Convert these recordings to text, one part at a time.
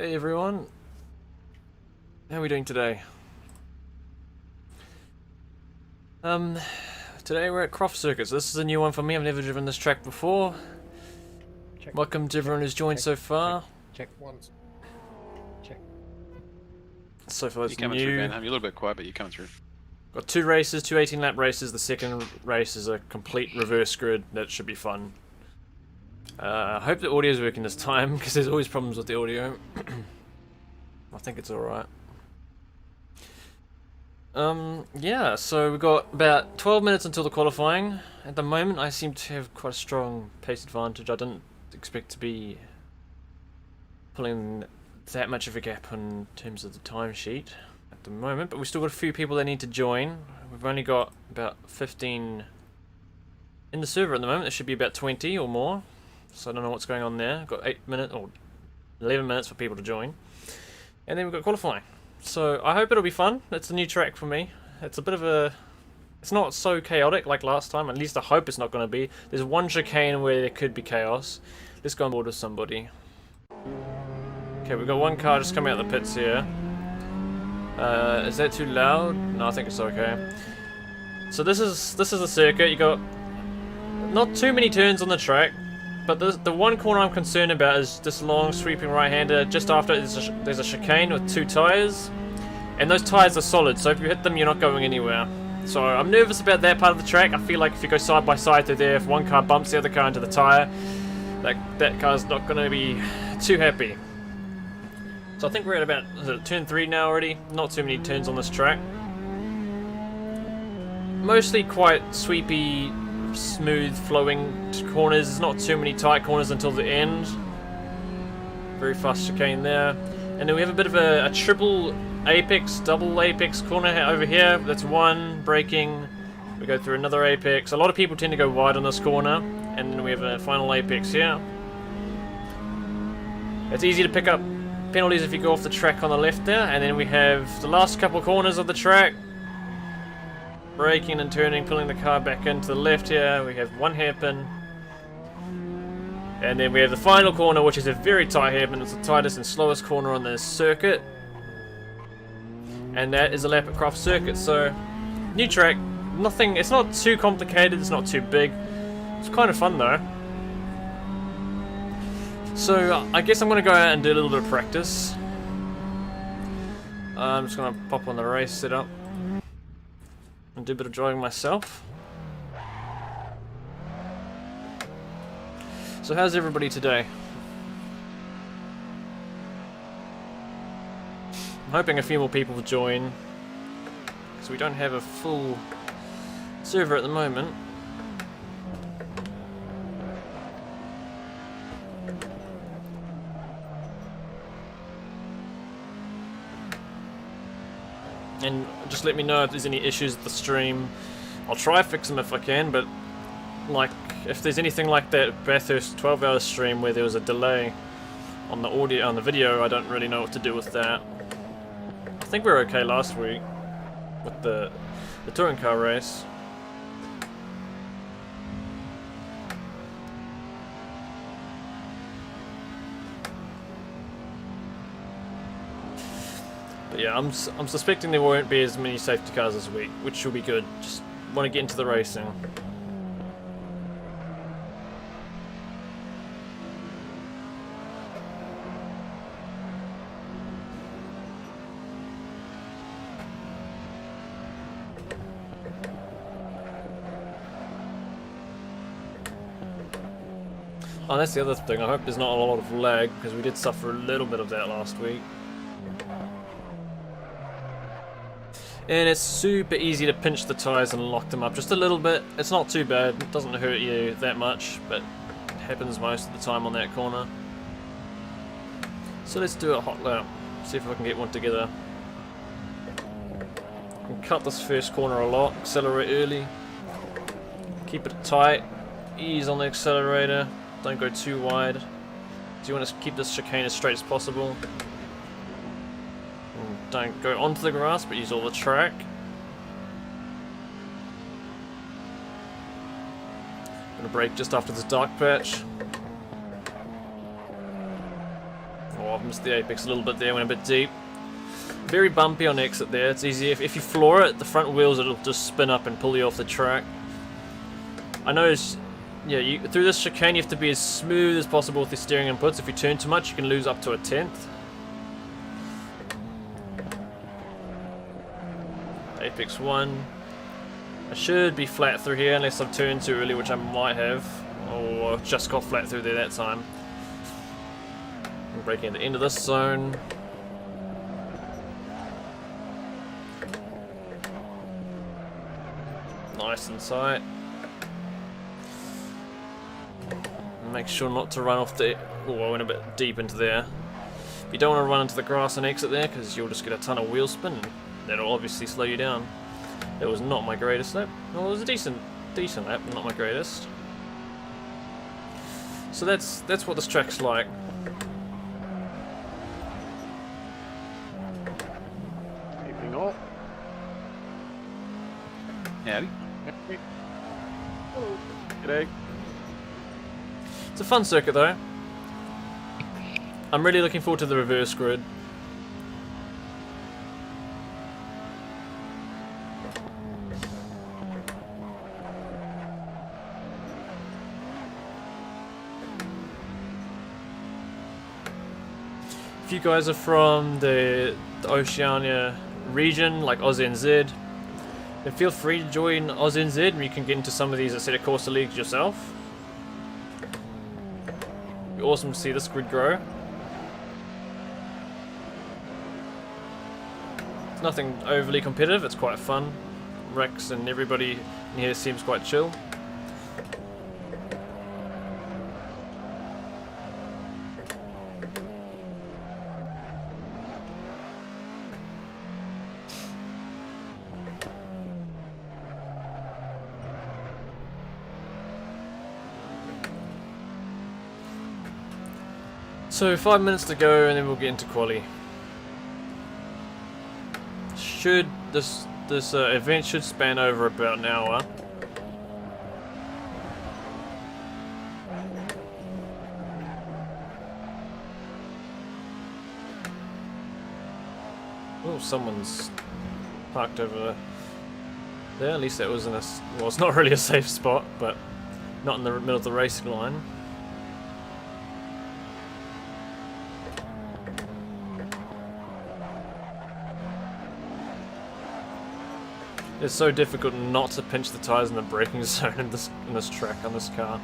Hey everyone, how are we doing today? Today we're at Croft Circuit, so this is a new one for me. I've never driven this track before. Check. Welcome to everyone who's joined so far. Check once. Check. So far You're it's coming through, new. Ben. I'm a little bit quiet, but you're coming through. Got two races, two 18-lap races. The second race is a complete reverse grid. That should be fun. I hope the audio's working this time, because there's always problems with the audio. I think it's alright. Yeah, so we've got about 12 minutes until the qualifying. At the moment, I seem to have quite a strong pace advantage. I didn't expect to be pulling that much of a gap in terms of the timesheet at the moment, but we've still got a few people that need to join. We've only got about 15 in the server at the moment. There should be about 20 or more, so I don't know what's going on there. Got 8 minutes or 11 minutes for people to join, and then we've got qualifying. So I hope it'll be fun. It's a new track for me. It's a bit of a... It's not so chaotic like last time. At least I hope it's not going to be. There's one chicane where there could be chaos. Let's go on board with somebody. Okay, we've got one car just coming out of the pits here. Is that too loud? No, I think it's okay. So this is a circuit. You got not too many turns on the track, but the one corner I'm concerned about is this long sweeping right-hander. Just after there's a chicane with two tyres, and those tyres are solid, so if you hit them you're not going anywhere. So I'm nervous about that part of the track. I feel like if you go side by side through there, if one car bumps the other car into the tyre, that car's not going to be too happy. So I think we're at about turn 3 now already. Not too many turns on this track. Mostly quite sweepy, smooth flowing corners. There's not too many tight corners until the end. Very fast chicane there, and then we have a bit of a triple apex, double apex corner over here. That's one braking. We go through another apex. A lot of people tend to go wide on this corner, and then we have a final apex here. It's easy to pick up penalties if you go off the track on the left there, and then we have the last couple corners of the track. Braking and turning, pulling the car back into the left here. We have one hairpin. And then we have the final corner, which is a very tight hairpin. It's the tightest and slowest corner on this circuit. And that is a lap at Croft Circuit. So, new track. Nothing, it's not too complicated, it's not too big. It's kind of fun though. So, I guess I'm going to go out and do a little bit of practice. I'm just going to pop on the race setup and do a bit of driving myself. So how's everybody today? I'm hoping a few more people will join, because we don't have a full server at the moment. And just let me know if there's any issues with the stream. I'll try to fix them if I can, but like if there's anything like that Bathurst 12-hour stream where there was a delay on the audio, on the video, I don't really know what to do with that. I think we were okay last week with the touring car race. But yeah, I'm suspecting there won't be as many safety cars this week, which will be good. Just want to get into the racing. Oh, that's the other thing. I hope there's not a lot of lag, because we did suffer a little bit of that last week. And it's super easy to pinch the tyres and lock them up just a little bit. It's not too bad, it doesn't hurt you that much, but it happens most of the time on that corner. So let's do a hot lap, see if I can get one together. And cut this first corner a lot, accelerate early. Keep it tight, ease on the accelerator, don't go too wide. So you want to keep this chicane as straight as possible. Don't go onto the grass, but use all the track. Gonna brake just after this dark patch. Oh, I've missed the apex a little bit there, went a bit deep. Very bumpy on exit there. It's easy if you floor it, the front wheels it'll just spin up and pull you off the track. I know it's, yeah, through this chicane you have to be as smooth as possible with the steering inputs. If you turn too much you can lose up to a tenth. Apex 1. I should be flat through here unless I've turned too early, which I might have. Or I've just got flat through there that time. I'm braking at the end of this zone. Nice in sight. Make sure not to run off the... Oh, I went a bit deep into there. You don't want to run into the grass and exit there because you'll just get a ton of wheel spin and that'll obviously slow you down. It was not my greatest lap. Well, it was a decent lap, but not my greatest. So that's what this track's like. Keeping up. Howdy. Hello. G'day. It's a fun circuit though. I'm really looking forward to the reverse grid. If you guys are from the Oceania region, like OZNZ, then feel free to join OZNZ and you can get into some of these Assetto Corsa leagues yourself. It'd be awesome to see this grid grow. It's nothing overly competitive, it's quite fun. Rex and everybody in here seems quite chill. So 5 minutes to go and then we'll get into quali. This event should span over about an hour. Oh, someone's parked over there. At least that was in a... Well, it's not really a safe spot, but not in the middle of the racing line. It's so difficult not to pinch the tires in the braking zone in this track on this car.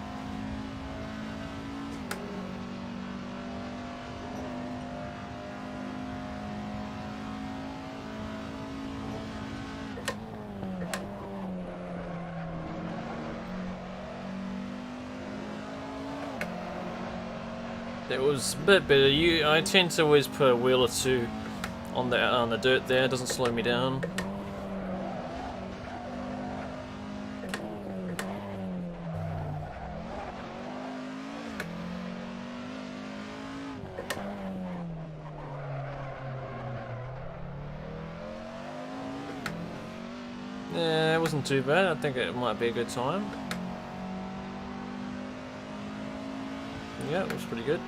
It was a bit better. I tend to always put a wheel or two on the dirt there. It doesn't slow me down. Yeah, it wasn't too bad. I think it might be a good time. Yeah, it was pretty good.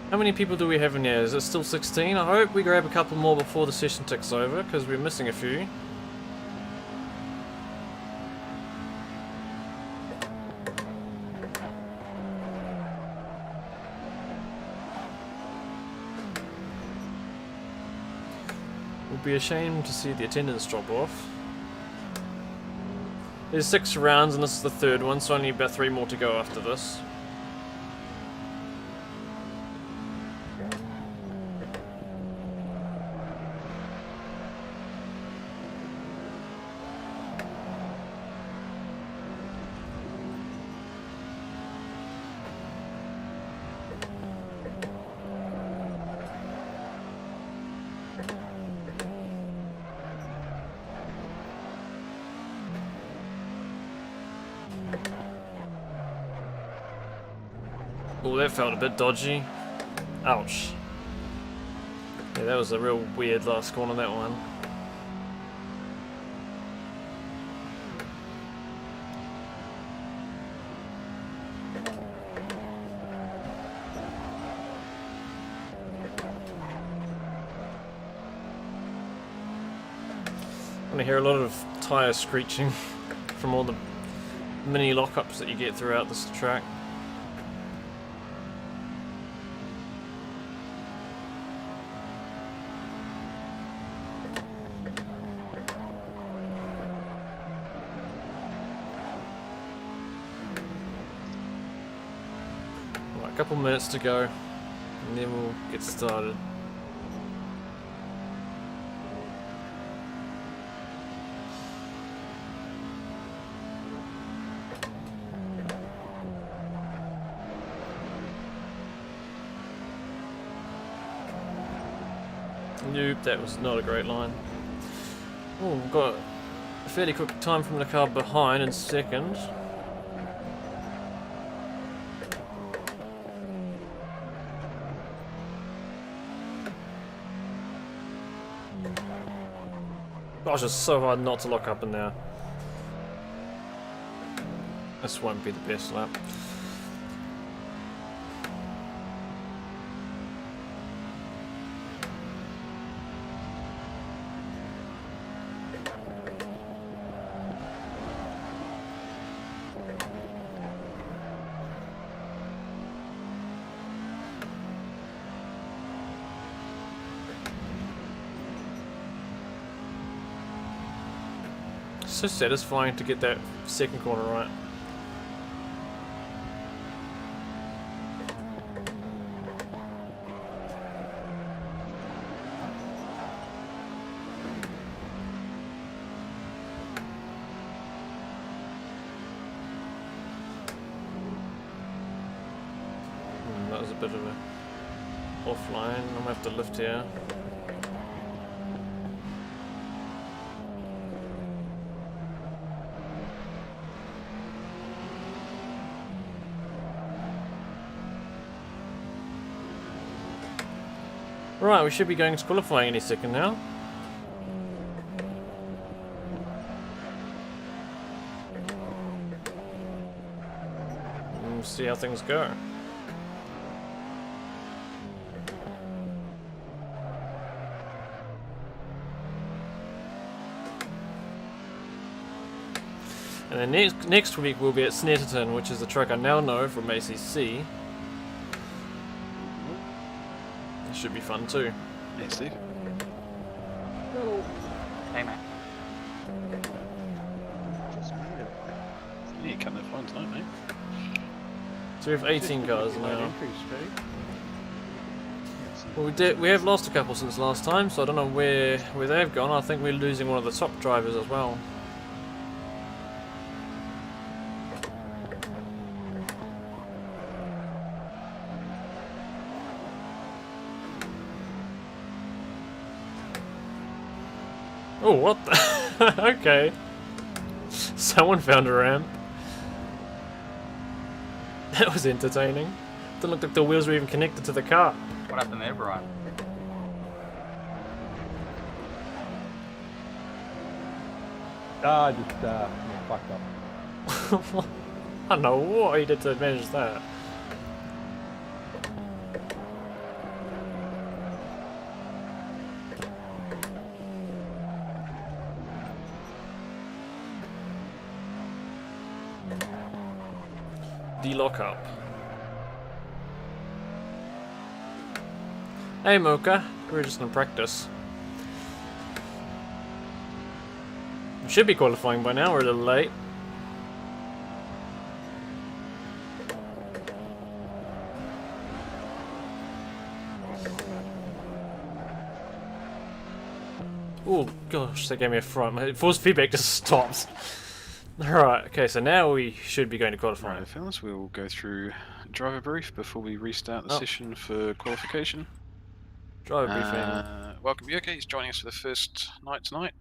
How many people do we have in here? Is it still 16? I hope we grab a couple more before the session ticks over, because we're missing a few. Would be a shame to see the attendance drop off. There's 6 rounds and this is the 3rd one, so only about 3 more to go after this. Oh, that felt a bit dodgy. Ouch. Yeah, that was a real weird last corner, that one. I'm gonna hear a lot of tyre screeching from all the mini lockups that you get throughout this track. Right, a couple minutes to go, and then we'll get started. Nope, that was not a great line. Oh, we've got a fairly quick time from the car behind in second. Gosh, it's so hard not to lock up in there. This won't be the best lap. So satisfying to get that second corner right. That was a bit of a offline. I'm gonna have to lift here. Right, we should be going to qualifying any second now. We'll see how things go. And then next week we'll be at Snetterton, which is the track I now know from ACC. It should be fun too. Hey, Steve. Hello. Hey, mate. Just made it. Yeah, you can't have fun tonight, mate. So we have 18 cars Might now. increase, right? Well, we have lost a couple since last time, so I don't know where they've gone. I think we're losing one of the top drivers as well. Oh, what the? Okay. Someone found a ramp. That was entertaining. Didn't look like the wheels were even connected to the car. What happened there, Brian? I just fucked up. I don't know what he did to manage that. De-lock up. Hey Mocha, we're just gonna practice. We should be qualifying by now, we're a little late. Oh gosh, that gave me a fright. My force feedback just stopped. Alright, okay, so now we should be going to qualify. Right, fellas, we'll go through driver brief before we restart the session for qualification. Driver briefing. Welcome, Yuki. He's joining us for the first night tonight.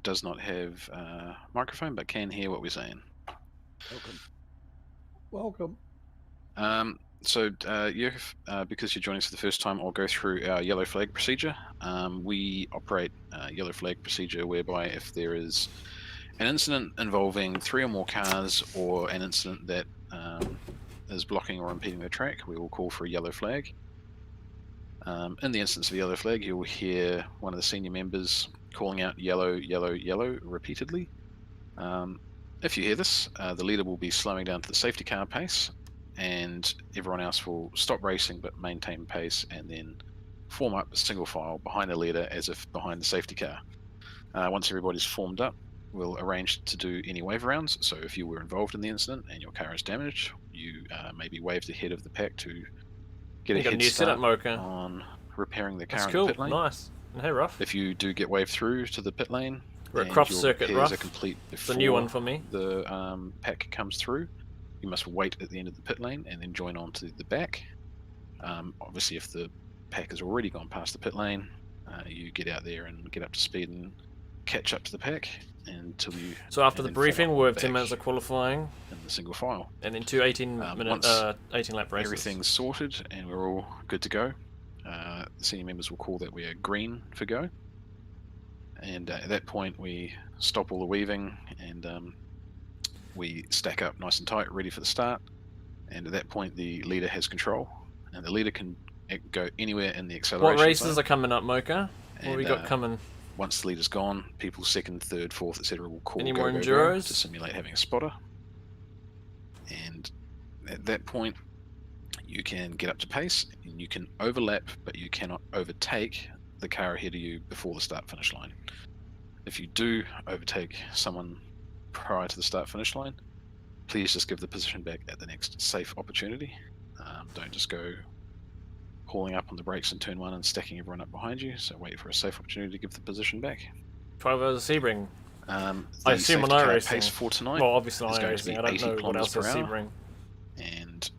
Does not have a microphone, but can hear what we're saying. Welcome. Welcome. So, because you're joining us for the first time, I'll go through our yellow flag procedure. We operate a yellow flag procedure whereby if there is an incident involving 3 or more cars or an incident that is blocking or impeding the track, we will call for a yellow flag. In the instance of a yellow flag, you'll hear one of the senior members calling out yellow, yellow, yellow repeatedly. If you hear this, the leader will be slowing down to the safety car pace, and everyone else will stop racing but maintain pace and then form up a single file behind the leader as if behind the safety car. Once everybody's formed up, we'll arrange to do any wave rounds. So if you were involved in the incident and your car is damaged, you may be waved ahead of the pack to get a You got a head new setup, start Mocha. on repairing the car That's in cool. the pit lane. Nice. And hey, rough. If you do get waved through to the pit lane, We're at and Croft your Circuit, repairs rough. are complete It's before a new one for me. the pack comes through, you must wait at the end of the pit lane and then join on to the back. Obviously, if the pack has already gone past the pit lane, you get out there and get up to speed and catch up to the pack until you. So after the and then form briefing, up we'll have back 10 minutes of qualifying, in the single file. and then 2 18-minute, Once 18-lap races. Everything's sorted and we're all good to go. The senior members will call that we are green for go. And at that point, we stop all the weaving and we stack up nice and tight, ready for the start. And at that point, the leader has control, and the leader can go anywhere in the acceleration What races zone. are coming up, Mocha? What have we And, got coming? Once the leader's gone, people second, third, fourth, etc. will call Any go, more go, go enduros? to simulate having a spotter. And at that point, you can get up to pace, and you can overlap, but you cannot overtake the car ahead of you before the start-finish line. If you do overtake someone prior to the start-finish line, please just give the position back at the next safe opportunity. Don't just go hauling up on the brakes in turn 1 and stacking everyone up behind you, so wait for a safe opportunity to give the position back. 12 hours of Sebring. The I assume on safety car iRacing. pace for tonight Well, obviously is on going to be iRacing. I don't 80 know what kilometers else is per hour. Sebring. And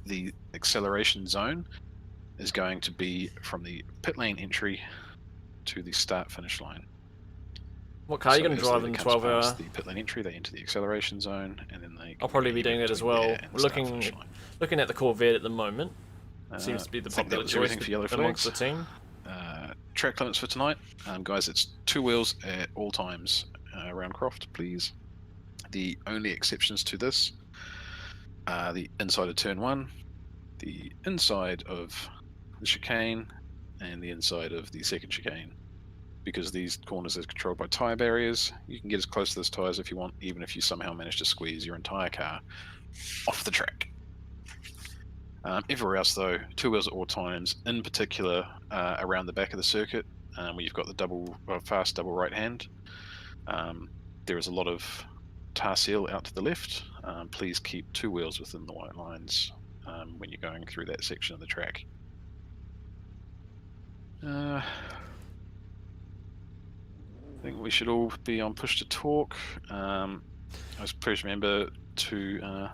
the acceleration zone is going to be from the pit lane entry to the start-finish line. What car are you So going to as the drive leader in comes 12 hour? past the pit lane entry, they enter the acceleration zone, and then they. I'll probably be doing it as well. We're We're looking at the Corvette at the moment. Seems to be the I think that popular was choice everything for yellow amongst flags. the team. Track limits for tonight, guys. It's 2 wheels at all times around Croft, please. The only exceptions to this are the inside of turn 1, the inside of the chicane, and the inside of the second chicane. Because these corners are controlled by tyre barriers, you can get as close to those tyres if you want, even if you somehow manage to squeeze your entire car off the track. Everywhere else, though, 2 wheels at all times, in particular around the back of the circuit, where you've got the fast double right hand. There is a lot of tar seal out to the left. Please keep 2 wheels within the white lines when you're going through that section of the track. I think we should all be on push to talk. Please remember to.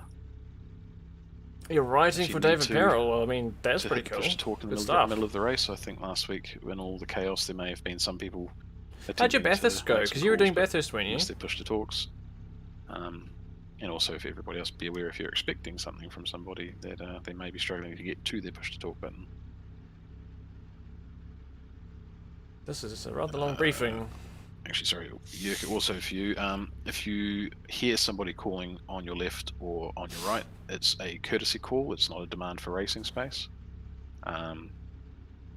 You're writing Actually for need David to- Perrell. Well, I mean, that's to pretty hit cool. push to talk in the Good middle, stuff. middle of the race. I think last week, in all the chaos, there may have been some people. How'd your attempting to Bathurst go? make some Because you were calls, doing but Bathurst, weren't you? missed their push to talks. And also, for everybody else, be aware if you're expecting something from somebody that they may be struggling to get to their push to talk button. This is a rather long briefing. Actually, sorry, Yurka, also for you, if you hear somebody calling on your left or on your right, it's a courtesy call, it's not a demand for racing space.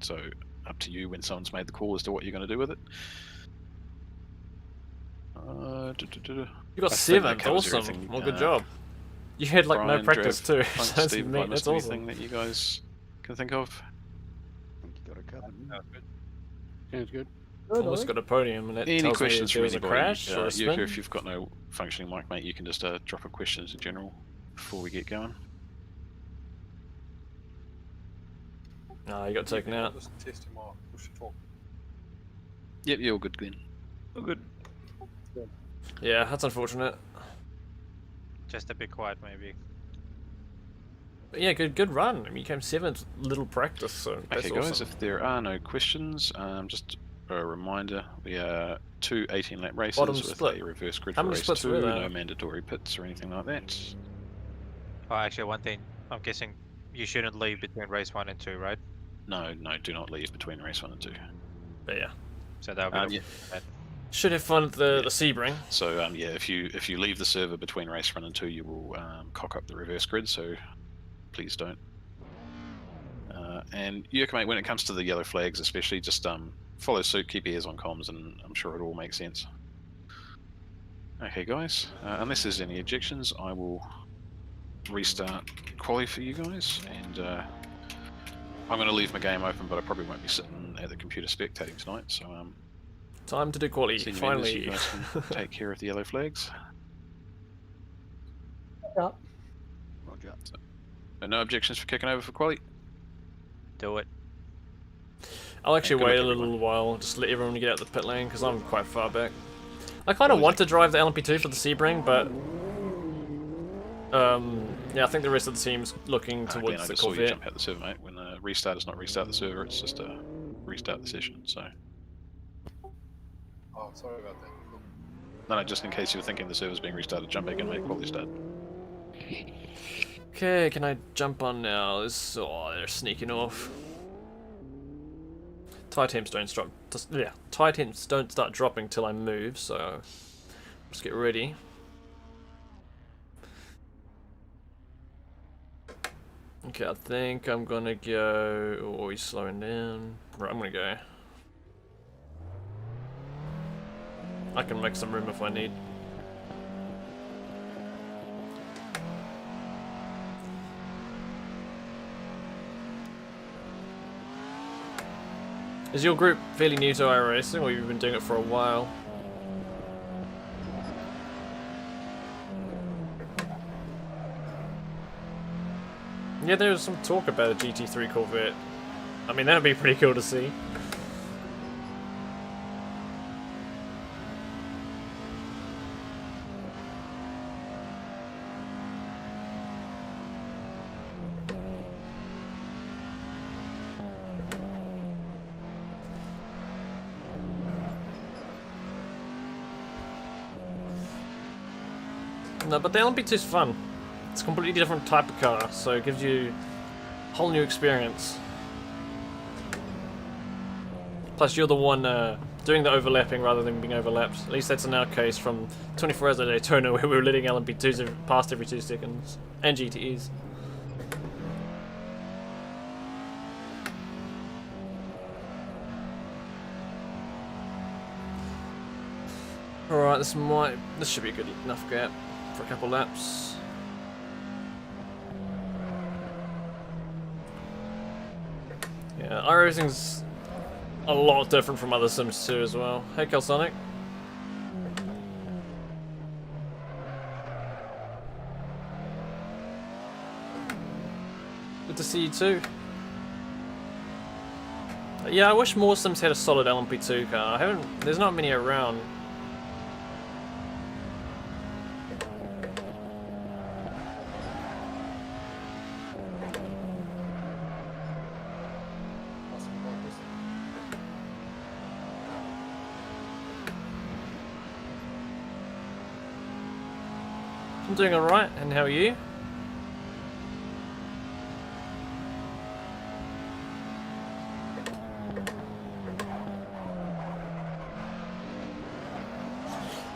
So, up to you when someone's made the call as to what you're going to do with it. You got I think that 7th, covers awesome. everything. Well, good job. You had like no Brian, practice Drev, too. Funk, So that's Steve, neat, that's awesome. anything that you guys can think of? I think you got it covered. Sounds good. Almost got a podium, and that Any tells me questions if there from was a anybody? crash or a Yuka, spin. if you've got no functioning mic, mate, you can just drop a questions in general before we get going. No, you got taken out. Just testing my push to talk. Yep, you're all good, Glenn. Oh, good. Yeah, that's unfortunate. Just a bit quiet, maybe. But yeah, good run. I mean, you came 7th, little practice, so that's Okay, guys, awesome. if there are no questions, just a reminder, we are 2 18-lap races Bottom with split. a reverse grid How for many race splits 2, were there? no mandatory pits or anything like that. Oh, actually, one thing. I'm guessing You shouldn't leave between race 1 and 2, right? No, do not leave between race 1 and 2. But yeah, So that'll be Yeah. that. should have fun at the Sebring. So yeah, if you leave the server between race 1 and 2, you will cock up the reverse grid. So please don't. And Yurka, mate, when it comes to the yellow flags, especially, just follow suit, keep ears on comms, and I'm sure it all makes sense. Okay, guys. Unless there's any objections, I will restart quali for you guys, and I'm going to leave my game open, but I probably won't be sitting at the computer spectating tonight. So Time to do quali. senior members, Finally. you guys can take care of the yellow flags. Roger. No objections for kicking over for quali. Do it. I'll actually Good wait a luck, little everyone. while, just let everyone get out the pit lane, because I'm quite far back. I kind of want to drive the LMP2 for the Sebring, but yeah, I think the rest of the team's looking Again, towards I the just saw you Corvette. jump out the server, mate. When restart is not restart the server, it's just restart the session. So Oh, sorry about that. no, just in case you were thinking the server's being restarted, jump back in, mate. Quali start. Okay, can I jump on now? They're sneaking off. Tire temps don't stop. Yeah, tire temps don't start dropping till I move, so let's get ready. Okay, I think I'm gonna go. Oh, he's slowing down. Right, I'm gonna go. I can make some room if I need. Is your group fairly new to iRacing, or you've been doing it for a while? Yeah, there was some talk about a GT3 Corvette. I mean, that'd be pretty cool to see. No, but the LMP2 is fun. It's a completely different type of car, so it gives you a whole new experience. Plus, you're the one doing the overlapping rather than being overlapped. At least that's in our case from 24 Hours a Daytona, where we were letting LMP2s past every 2 seconds. And GTEs. Alright, this should be a good enough gap for a couple laps. Yeah, iRacing's a lot different from other Sims 2 as well. Hey, Celsonic. Good to see you too. Yeah, I wish more Sims had a solid LMP2 car. There's not many around. I'm doing alright, and how are you?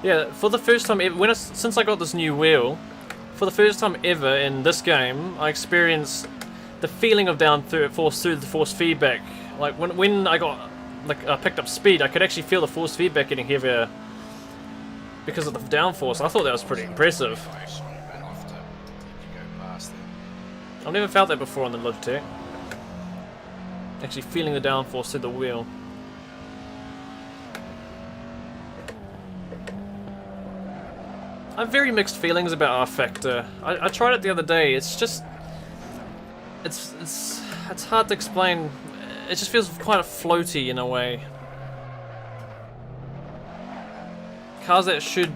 Yeah, for the first time ever, since I got this new wheel, for the first time ever in this game, I experienced the feeling of force through the force feedback. Like when I picked up speed, I could actually feel the force feedback getting heavier because of the downforce. I thought that was pretty impressive. I've never felt that before on the Logitech. Actually feeling the downforce through the wheel. I have very mixed feelings about R Factor. I tried it the other day. It's just, it's hard to explain. It just feels quite floaty in a way. Cars that should,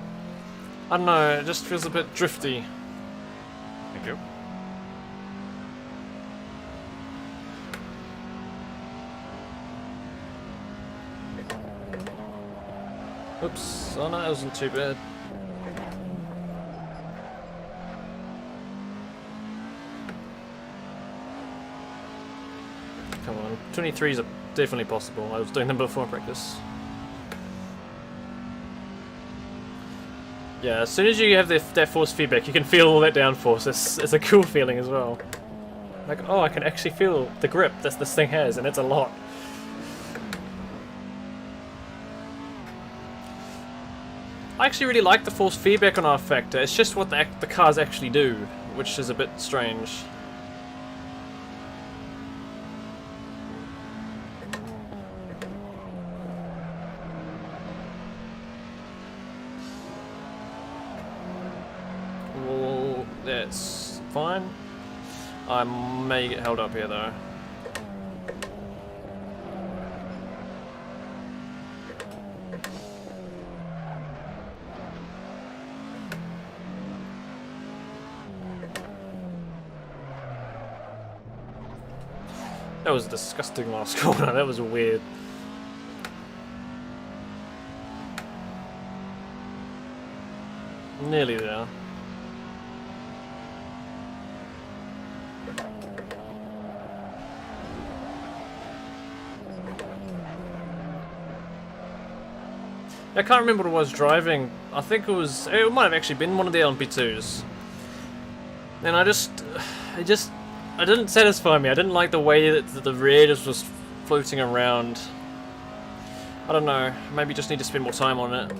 I don't know, it just feels a bit drifty. Thank you. Oops, oh no, that wasn't too bad. 23s are definitely possible. I was doing them before practice. Yeah, as soon as you have that force feedback, you can feel all that downforce. It's a cool feeling as well. Like, oh, I can actually feel the grip that this thing has, and it's a lot. I actually really like the force feedback on R Factor. It's just what the cars actually do, which is a bit strange. Well, that's fine. I may get held up here though. That was a disgusting last corner. That was weird. Nearly there. I can't remember what I was driving. I think it might have actually been one of the LMP2s. And it didn't satisfy me. I didn't like the way that the rear just was floating around. I don't know, maybe just need to spend more time on it.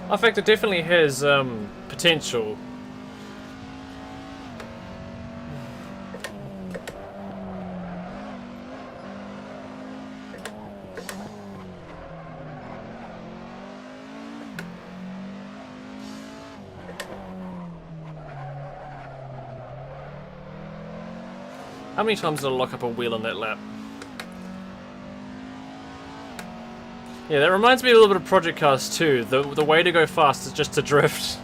I think it definitely has potential. How many times did I lock up a wheel on that lap? Yeah, that reminds me a little bit of Project Cars too. The way to go fast is just to drift.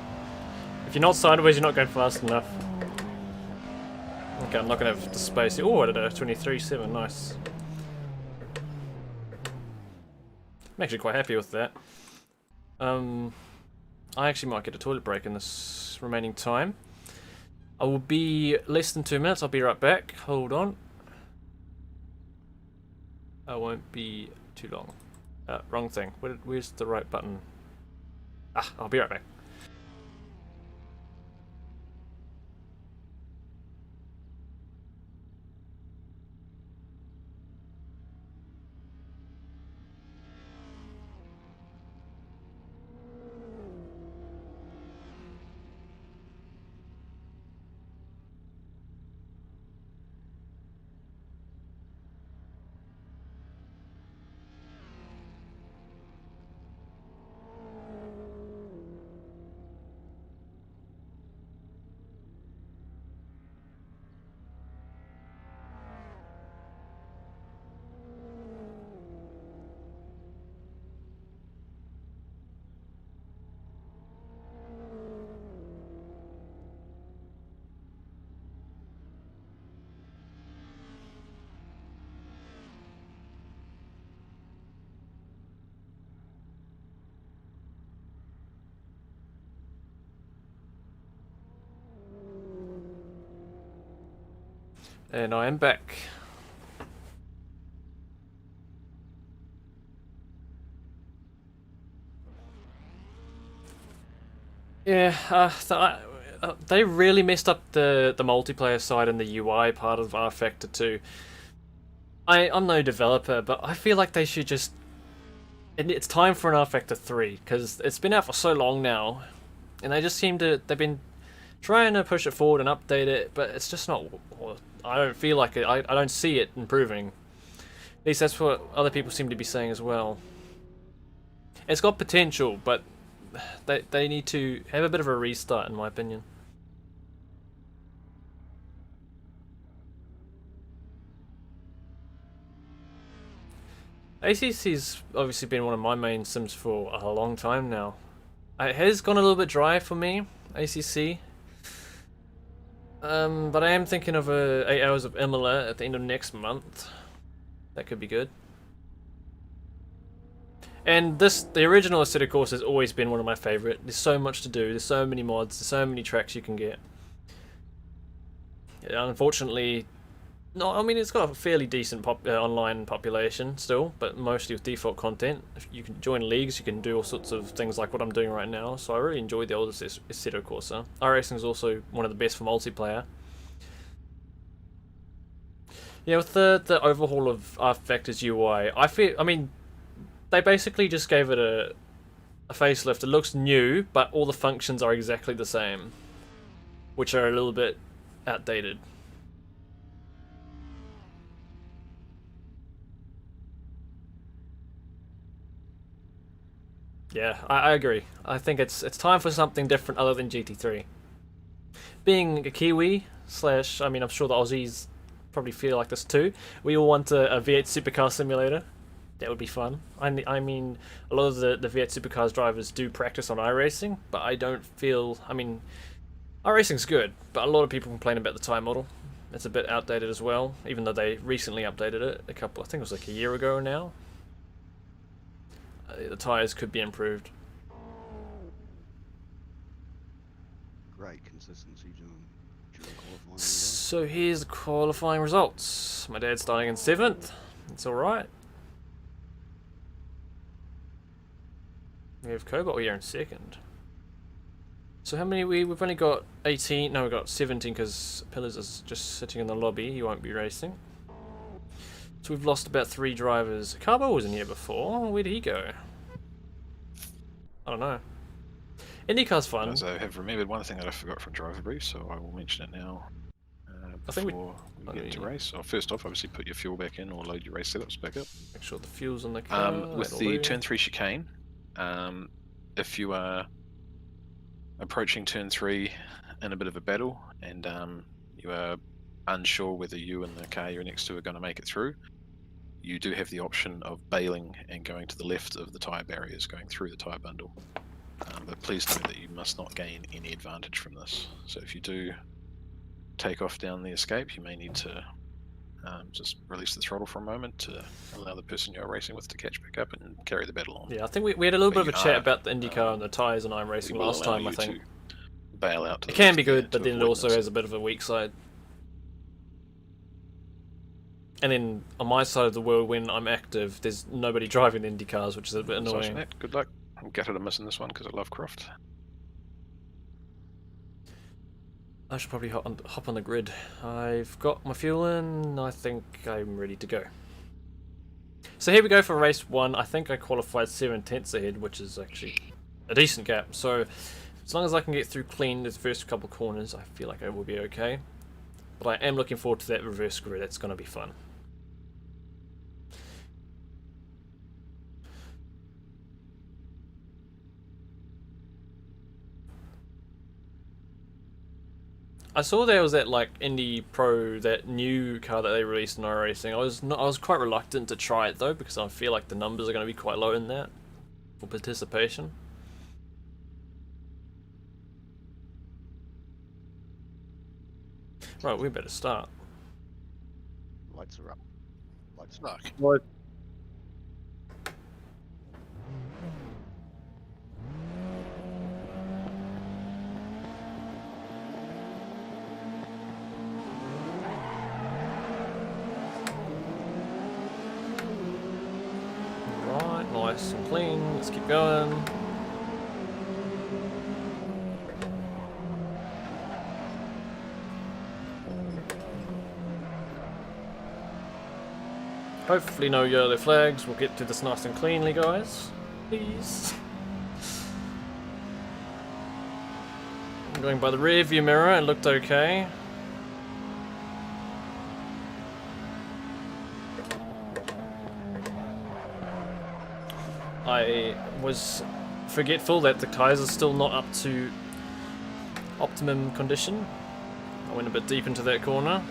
If you're not sideways, you're not going fast enough. Okay, I'm not going to have the space. Oh, I did a 23.7, nice. I'm actually quite happy with that. I actually might get a toilet break in this remaining time. I will be less than 2 minutes. I'll be right back. Hold on. I won't be too long. Wrong thing. Where's the right button? Ah, I'll be right back. And I am back. Yeah, they really messed up the multiplayer side and the UI part of R Factor 2. I'm no developer, but I feel like they should just... It's time for an R Factor 3, because it's been out for so long now, and they just seem to... They've been trying to push it forward and update it, but it's just not... I don't feel like it. I don't see it improving. At least that's what other people seem to be saying as well. It's got potential, but they need to have a bit of a restart, in my opinion. ACC's obviously been one of my main sims for a long time now. It has gone a little bit dry for me, ACC. But I am thinking of 8 hours of Imola at the end of next month. That could be good. And the original Assetto Corsa has always been one of my favourite. There's so much to do, there's so many mods, there's so many tracks you can get. Yeah, unfortunately, no, I mean it's got a fairly decent online population still, but mostly with default content. If you can join leagues, you can do all sorts of things like what I'm doing right now, so I really enjoy the old Assetto Corsa. iRacing is also one of the best for multiplayer. Yeah, with the overhaul of rFactor's UI, I mean, they basically just gave it a facelift. It looks new, but all the functions are exactly the same, which are a little bit outdated. Yeah, I agree. I think it's time for something different other than GT3. Being a Kiwi / I mean, I'm sure the Aussies probably feel like this too. We all want a V8 supercar simulator. That would be fun. I mean, a lot of the V8 supercars drivers do practice on iRacing, but I don't feel... I mean, iRacing's good, but a lot of people complain about the tyre model. It's a bit outdated as well, even though they recently updated it I think it was like a year ago now. The tyres could be improved. Great consistency during qualifying. So here's the qualifying results. My dad's starting in 7th. It's alright. We have Cobalt here in 2nd. So how many we've only got 18, no we've got 17 because Pillars is just sitting in the lobby, he won't be racing. So we've lost about 3 drivers. Carbo wasn't here before, where did he go? I don't know. IndyCar's fun. As I have remembered one thing that I forgot from driver brief, so I will mention it now. I think Before we get to race. So first off, obviously put your fuel back in or load your race setups back up. Make sure the fuel's on the car. With the turn 3 chicane, if you are approaching turn 3 in a bit of a battle and you are unsure whether you and the car you're next to are going to make it through, you do have the option of bailing and going to the left of the tyre barriers, going through the tyre bundle. But please note that you must not gain any advantage from this. So if you do take off down the escape, you may need to just release the throttle for a moment to allow the person you're racing with to catch back up and carry the battle on. Yeah, I think we had a little bit of a chat about the IndyCar and the tyres and iRacing last time, I think. Bail out to it the can left be there good, but to then it avoid also this. has a bit of a weak side. And then on my side of the world, when I'm active, there's nobody driving the IndyCars, which is a bit Aside from annoying. that, good luck. I'm gutted I'm missing this one because I love Croft. I should probably hop on the grid. I've got my fuel in. I think I'm ready to go. So here we go for race 1. I think I qualified 7/10 ahead, which is actually a decent gap. So as long as I can get through clean the first couple corners, I feel like I will be okay. But I am looking forward to that reverse grid. It's going to be fun. I saw there was that like Indy Pro, that new car that they released in iRacing. I was quite reluctant to try it though because I feel like the numbers are going to be quite low in that for participation. Right, we better start. Lights are up. Lights are up. What? Right, nice and clean. Let's keep going. Hopefully no yellow flags. We'll get to this nice and cleanly, guys. Please. I'm going by the rear view mirror. It looked okay. I was forgetful that the tyres are still not up to optimum condition. I went a bit deep into that corner.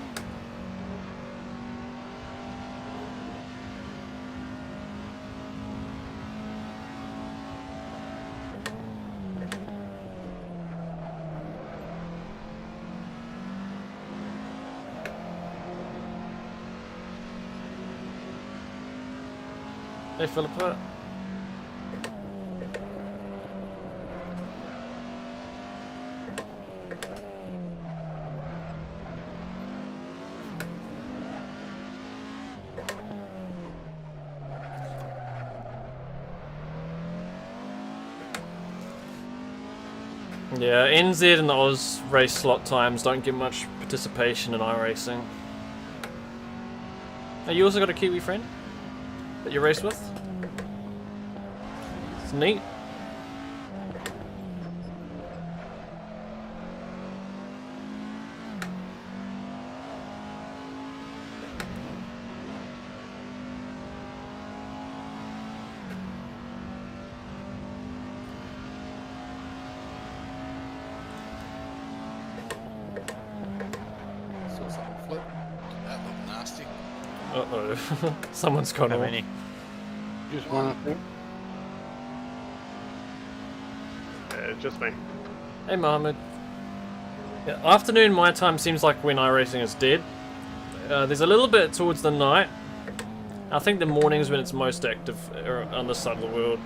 Hey, Philippa. Yeah, NZ and the Oz race slot times don't get much participation in iRacing. Oh, you also got a Kiwi friend that you race with? It's neat. Saw something flip. That looked nasty. Uh-oh. Someone's gone How off. many? Just one, I think. Just me. Hey, Mohammed. Yeah, afternoon my time seems like when iRacing is dead. There's a little bit towards the night. I think the morning's when it's most active on this side of the world.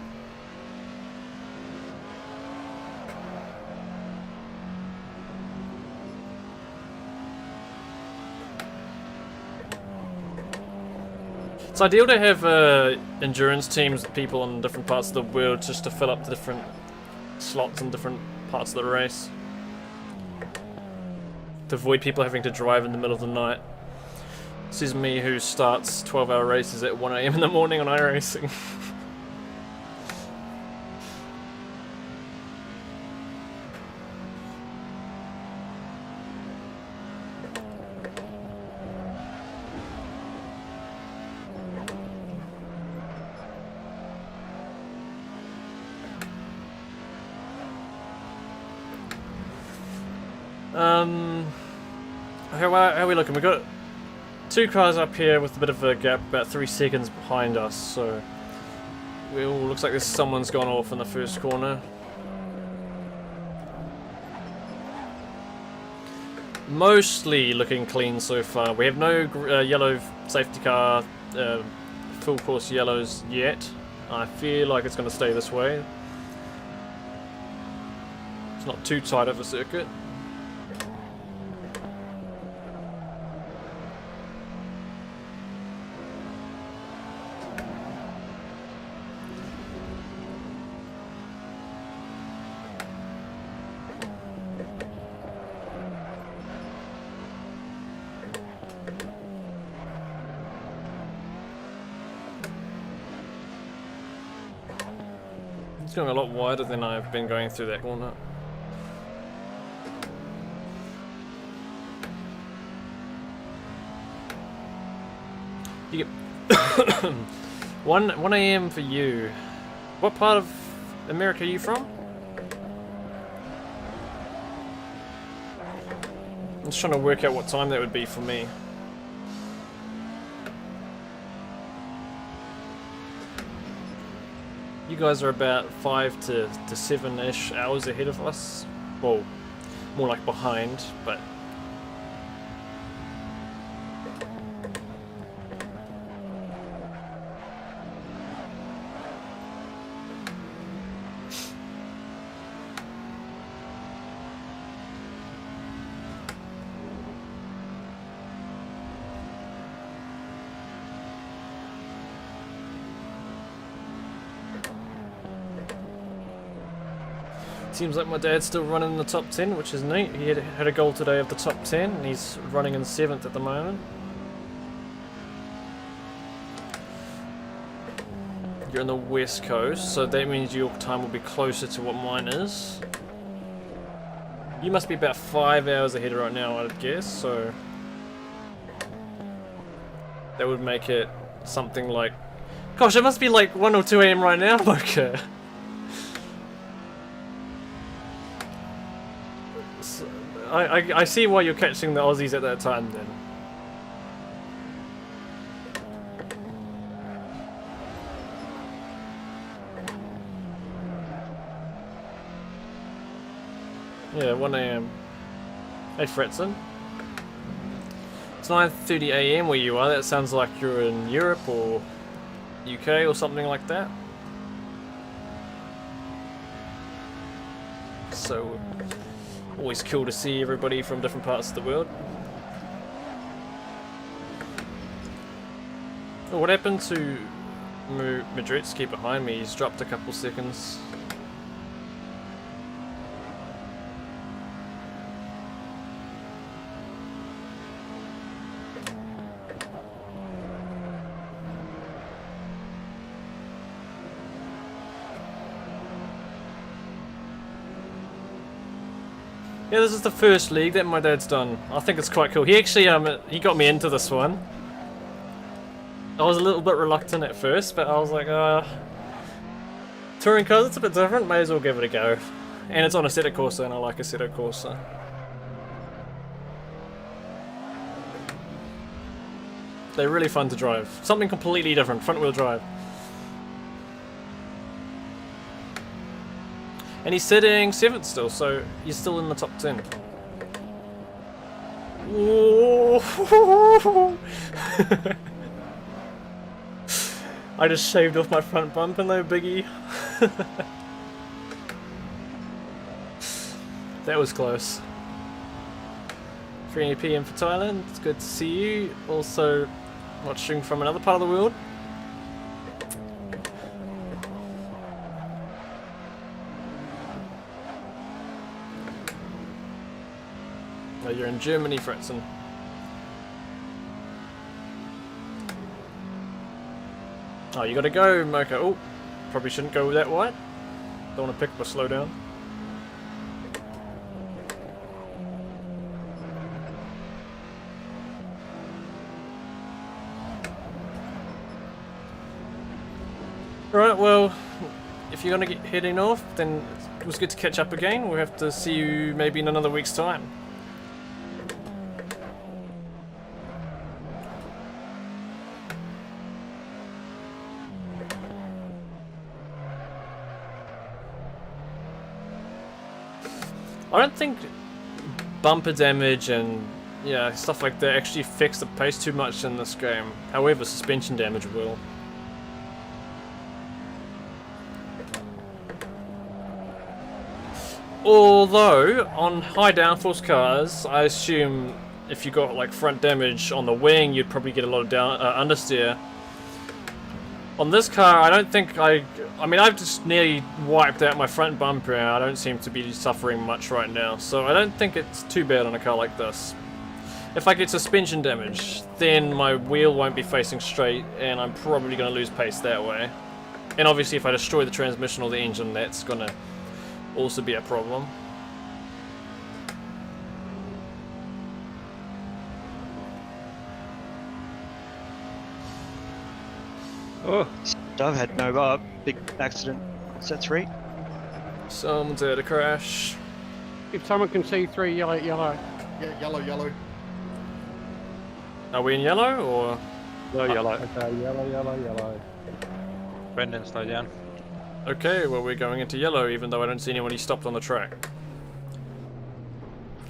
It's ideal to have endurance teams, people in different parts of the world, just to fill up the different slots in different parts of the race. To avoid people having to drive in the middle of the night. This is me who starts 12-hour races at 1 AM in the morning on iRacing. How are we looking? We've got 2 cars up here with a bit of a gap, about 3 seconds behind us, so looks like someone's gone off in the first corner. Mostly looking clean so far. We have no yellow safety car, full course yellows yet. I feel like it's going to stay this way. It's not too tight of a circuit. It's going a lot wider than I've been going through that corner. You get 1 AM for you. What part of America are you from? I'm just trying to work out what time that would be for me. You guys are about 5 to 7-ish hours ahead of us. Well, more like behind, but... Seems like my dad's still running in the top 10, which is neat. He had a goal today of the top 10, and he's running in 7th at the moment. You're on the west coast, so that means your time will be closer to what mine is. You must be about 5 hours ahead right now, I'd guess, so... that would make it something like... Gosh, it must be like 1 or 2 AM right now, Mocha. I see why you're catching the Aussies at that time then. Yeah, 1 AM. Hey Fretson. It's 9:30 AM where you are. That sounds like you're in Europe or UK or something like that. So, always cool to see everybody from different parts of the world. Oh, what happened to Madridski behind me? He's dropped a couple seconds. Yeah, this is the first league that my dad's done. I think it's quite cool. He actually he got me into this one. I was a little bit reluctant at first, but I was like, touring cars, it's a bit different, may as well give it a go. And it's on Assetto Corsa, and I like Assetto Corsa. They're really fun to drive. Something completely different, front wheel drive. And he's sitting 7th still, so he's still in the top 10. Whoa. I just shaved off my front bumper though, Biggie. That was close. 3 PM for Thailand, it's good to see you. Also watching from another part of the world. Oh, you're in Germany, Fritzen. Oh, you gotta go, Mocha. Oh, probably shouldn't go that wide. Don't want to pick up a slow down. Right, well, if you're gonna get heading off, then it was good to catch up again. We'll have to see you maybe in another week's time. I don't think bumper damage and stuff like that actually affects the pace too much in this game. However, suspension damage will. Although, on high downforce cars, I assume if you got like front damage on the wing, you'd probably get a lot of understeer. On this car, I don't think I mean, I've just nearly wiped out my front bumper and I don't seem to be suffering much right now. So I don't think it's too bad on a car like this. If I get suspension damage, then my wheel won't be facing straight and I'm probably going to lose pace that way. And obviously if I destroy the transmission or the engine, that's going to also be a problem. Oh, Dove had no big accident. Set 3. Someone's had a crash. If someone can see 3 yellow, yellow. Yeah, yellow, yellow. Are we in yellow or? No, yellow. Okay, yellow, yellow, yellow. Brendan, slow down. Okay, well we're going into yellow even though I don't see anyone. He stopped on the track.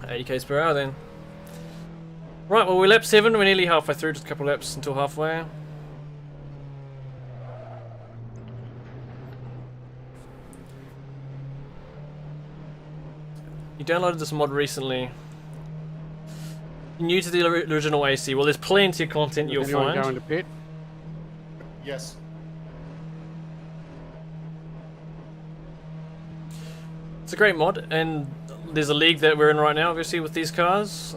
80 k's per hour then. Right, well we're lap 7, we're nearly halfway through, just a couple laps until halfway. You downloaded this mod recently. New to the original AC. Well, there's plenty of content you'll Anyone find. going to pit? Yes. It's a great mod, and there's a league that we're in right now, obviously, with these cars.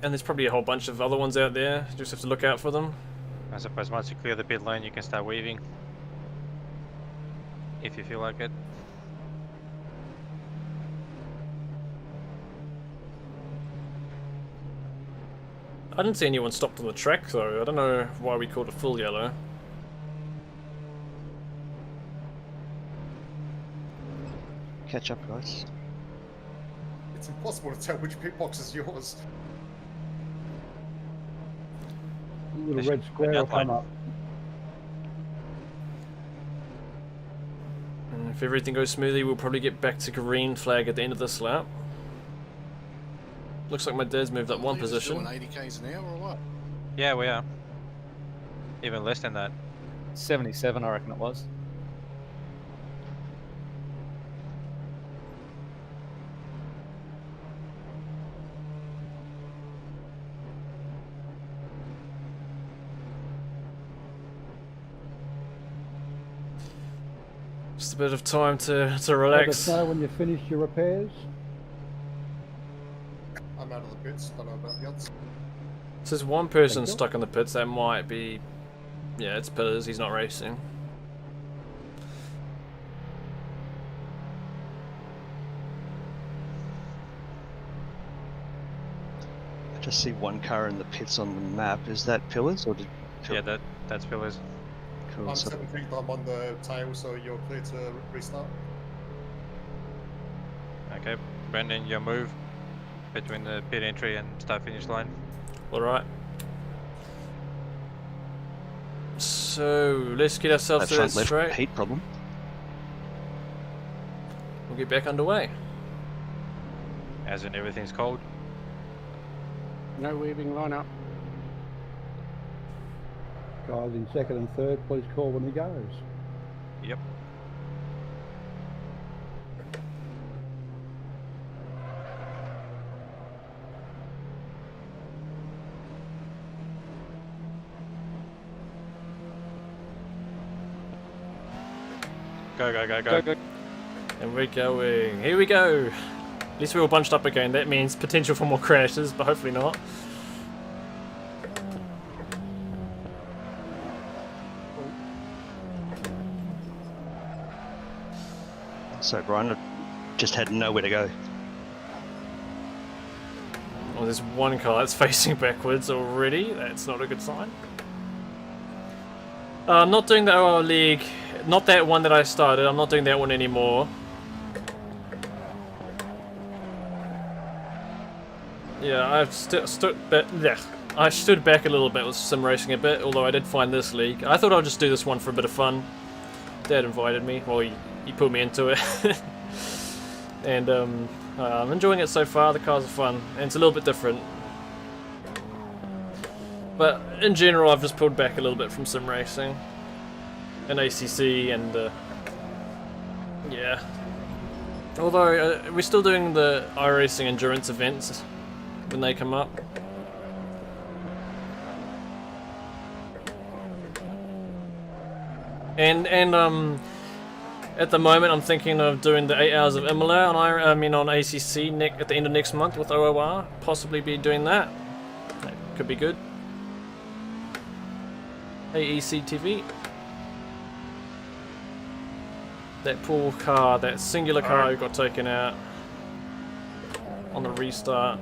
And there's probably a whole bunch of other ones out there. You just have to look out for them. I suppose once you clear the pit lane, you can start weaving. If you feel like it. I didn't see anyone stopped on the track, though. I don't know why we called it full yellow. Catch up, guys. It's impossible to tell which pit box is yours. Little red square will come up. And if everything goes smoothly, we'll probably get back to green flag at the end of this lap. Looks like my dad's moved up one position. Doing 80 k's an hour or what? Yeah, we are. Even less than that. 77, I reckon it was. Just a bit of time to Let us relax. know when you finish your repairs. I'm out of the pits, don't know about the others. So there's one person Thank you. stuck in the pits. That might be, yeah, it's Pillars. He's not racing. I just see one car in the pits on the map. Is that Pillars or did? Yeah, that's pillars. Cool. I'm So 7 feet, I'm on the tail, so you're clear to restart. Okay, Brendan, your move between the pit entry and start finish line. All right. So let's get ourselves that to that front left straight. heat problem. We'll get back underway. As in everything's cold. No weaving, line up. Guys in second and third, please call when he goes. Yep. Go, go, go, go. Go, go. And we're going. Here we go. At least we're all bunched up again. That means potential for more crashes, but hopefully not. So Brian just had nowhere to go. Oh, there's one car that's facing backwards already. That's not a good sign. I'm not doing the OR League. Not that one that I started. I'm not doing that one anymore. Yeah, I've stood back. Yeah, I stood back a little bit with sim racing a bit. Although I did find this league. I thought I'd just do this one for a bit of fun. Dad invited me. Well, he put me into it, and I'm enjoying it so far. The cars are fun, and it's a little bit different. But in general, I've just pulled back a little bit from sim racing and ACC, and yeah. Although we're still doing the iRacing endurance events when they come up. And at the moment, I'm thinking of doing the 8 hours of Imola on ACC at the end of next month with OOR. Possibly be doing that. That could be good. AEC TV. That poor car, that singular car who got taken out on the restart.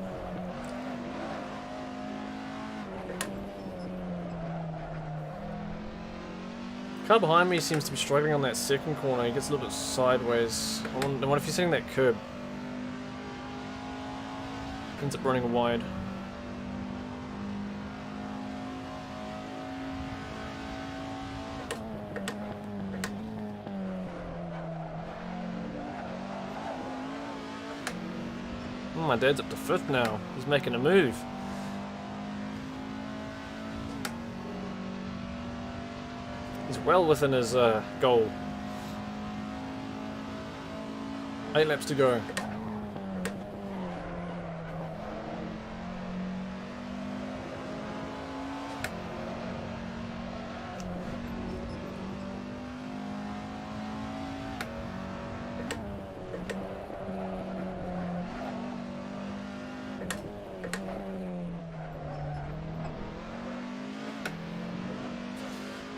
Car behind me seems to be struggling on that second corner. He gets a little bit sideways. I wonder if he's hitting that curb. Ends up running wide. Oh, my dad's up to 5th now. He's making a move. He's well within his goal. 8 laps to go.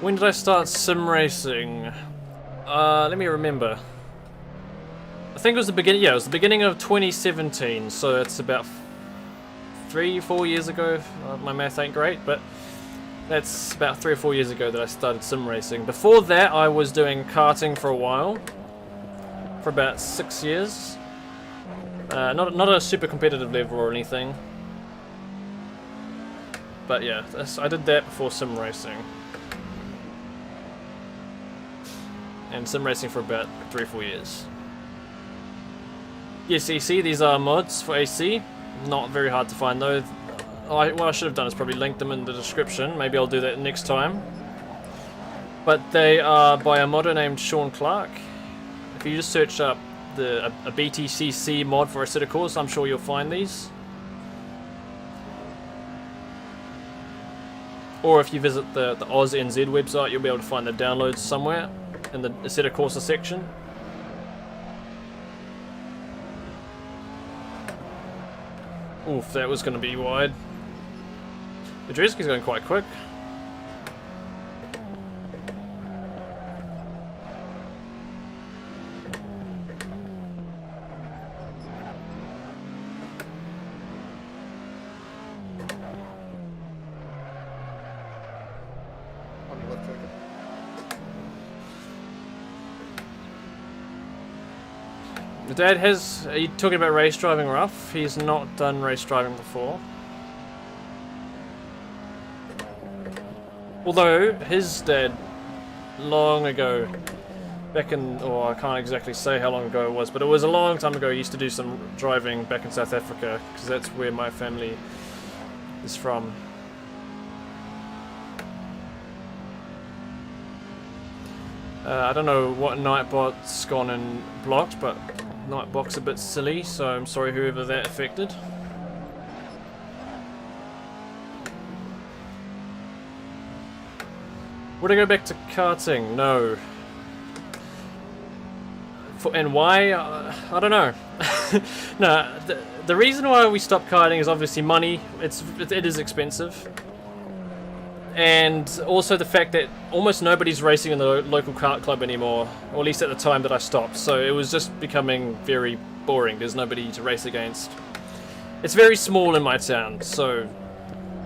When did I start sim racing? Let me remember. I think it was the beginning. Yeah, it was the beginning of 2017. So it's about 3-4 years ago. My math ain't great, but that's about 3 or 4 years ago that I started sim racing. Before that, I was doing karting for a while, for about 6 years. Not a super competitive level or anything, but yeah, I did that before sim racing. And sim racing for about 3 or 4 years. Yes, EC, these are mods for AC. Not very hard to find though. What I should have done is probably link them in the description. Maybe I'll do that next time. but they are by a modder named Sean Clark. If you just search up a BTCC mod for Assetto Corsa, I'm sure you'll find these. Or if you visit the OZNZ website, you'll be able to find the downloads somewhere in the Assetto Corsa section. Oof, that was going to be wide. The Dreski's going quite quick. On your left, Jacob. Dad has. Are you talking about race driving rough? He's not done race driving before. Although his dad, long ago, back in, I can't exactly say how long ago it was, but it was a long time ago. He used to do some driving back in South Africa because that's where my family is from. I don't know what Nightbot's gone and blocked, but Nightbot's a bit silly, so I'm sorry whoever that affected. Would I go back to karting? No. And why? I don't know. No, the reason why we stopped karting is obviously money. It is expensive. And also the fact that almost nobody's racing in the local kart club anymore, or at least at the time that I stopped, so it was just becoming very boring. There's nobody to race against. It's very small in my town, so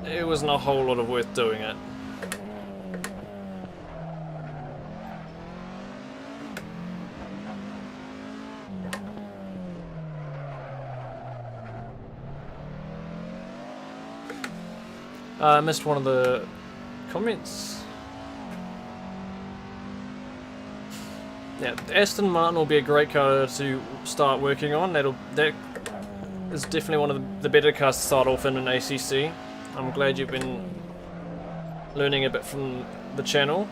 it wasn't a whole lot of worth doing it. I missed one of the comments. Yeah, Aston Martin will be a great car to start working on. That is definitely one of the better cars to start off in an ACC. I'm glad you've been learning a bit from the channel.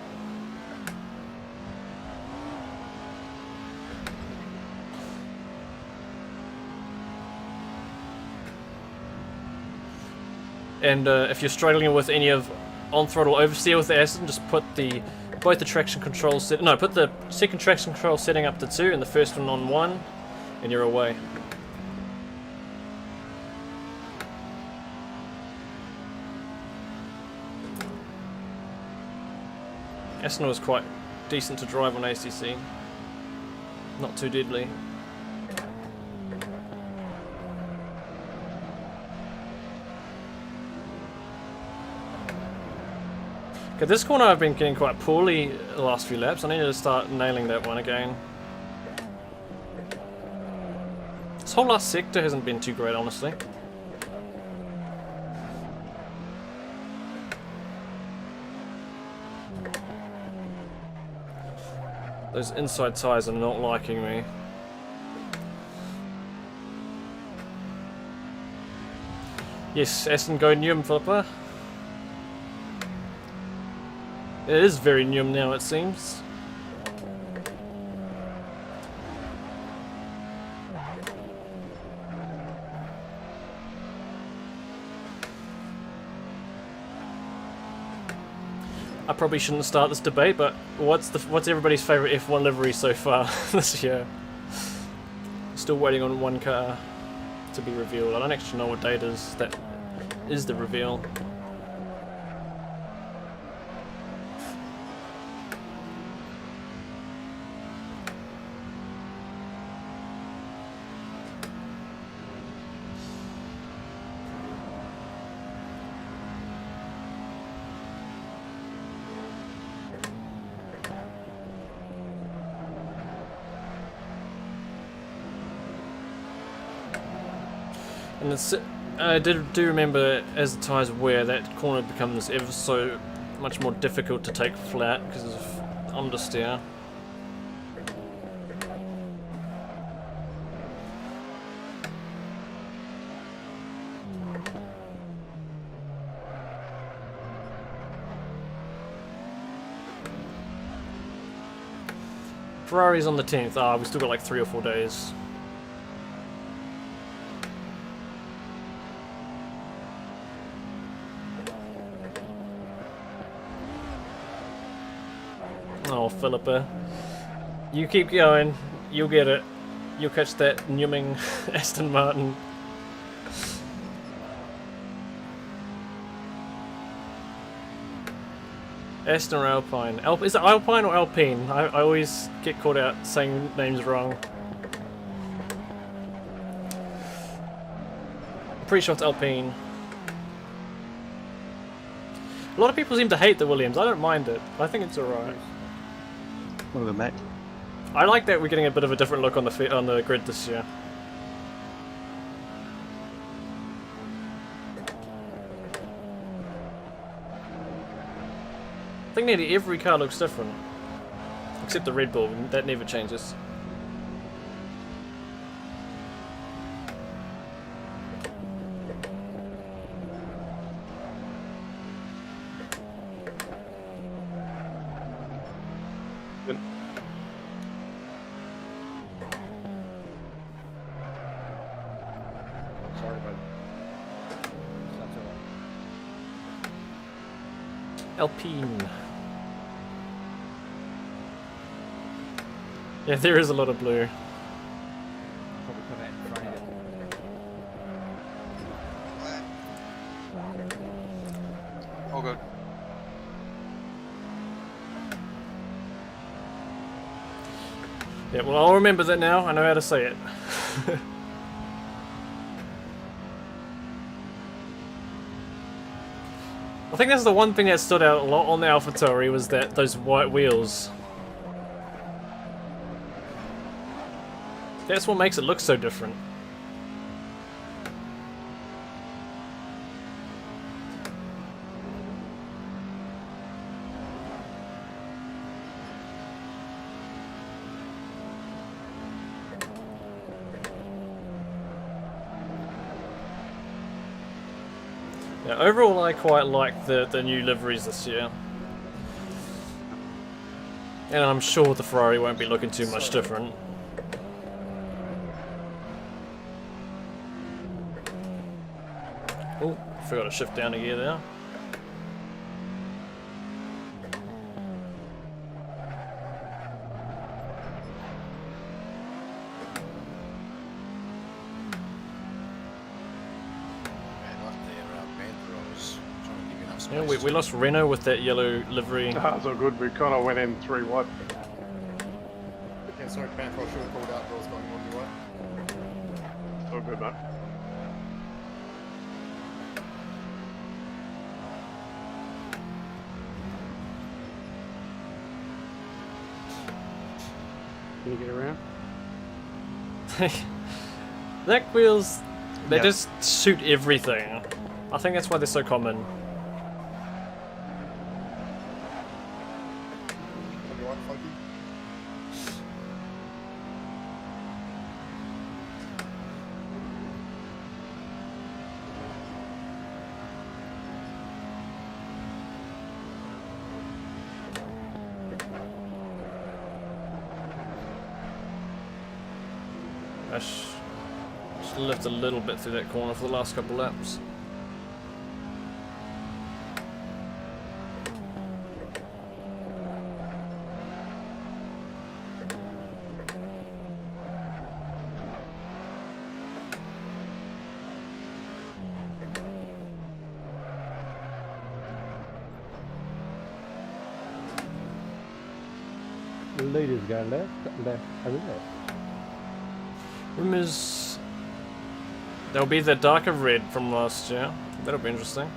And if you're struggling with any of on-throttle oversteer with the Aston, just put both the traction control put the second traction control setting up to 2 and the first one on 1, and you're away. Aston was quite decent to drive on ACC. Not too deadly. Okay, this corner I've been getting quite poorly the last few laps. I need to start nailing that one again. This whole last sector hasn't been too great, honestly. Those inside tyres are not liking me. Yes, Aston go Newham flipper. It is very Newham now, it seems. I probably shouldn't start this debate, but what's everybody's favourite F1 livery so far this year? Still waiting on one car to be revealed. I don't actually know what date that is the reveal. And I do remember as the tyres wear, that corner becomes ever so much more difficult to take flat because of understeer. Ferrari's on the 10th. Ah, we've still got like 3 or 4 days. Oh, Philippa. You keep going. You'll get it. You'll catch that Newman Aston Martin. Aston or Alpine? Is it Alpine or Alpine? I always get caught out saying names wrong. I'm pretty sure it's Alpine. A lot of people seem to hate the Williams. I don't mind it. I think it's alright. Well done, mate. I like that we're getting a bit of a different look on the grid this year. I think nearly every car looks different, except the Red Bull. That never changes. Sorry, bud. Alpine. Yeah, there is a lot of blue. Probably put that in front of it. All good. Yeah, well, I'll remember that now. I know how to say it. I think that's the one thing that stood out a lot on the AlphaTauri was that those white wheels. That's what makes it look so different. Yeah, overall I quite like the new liveries this year. And I'm sure the Ferrari won't be looking too much different. Oh, forgot to shift down a gear there. Yeah, we lost Renault with that yellow livery. That's all good. We kind of went in 3 wide. Yeah, sorry, Panther, I should have called out what was going on your way. All good, mate. Can you get around? That wheels, they Yeah. just suit everything. I think that's why they're so common. On your right, Funky? I just left a little bit through that corner for the last couple laps. The leaders go left, left, and left. Rumors there'll be the darker red from last year. That'll be interesting.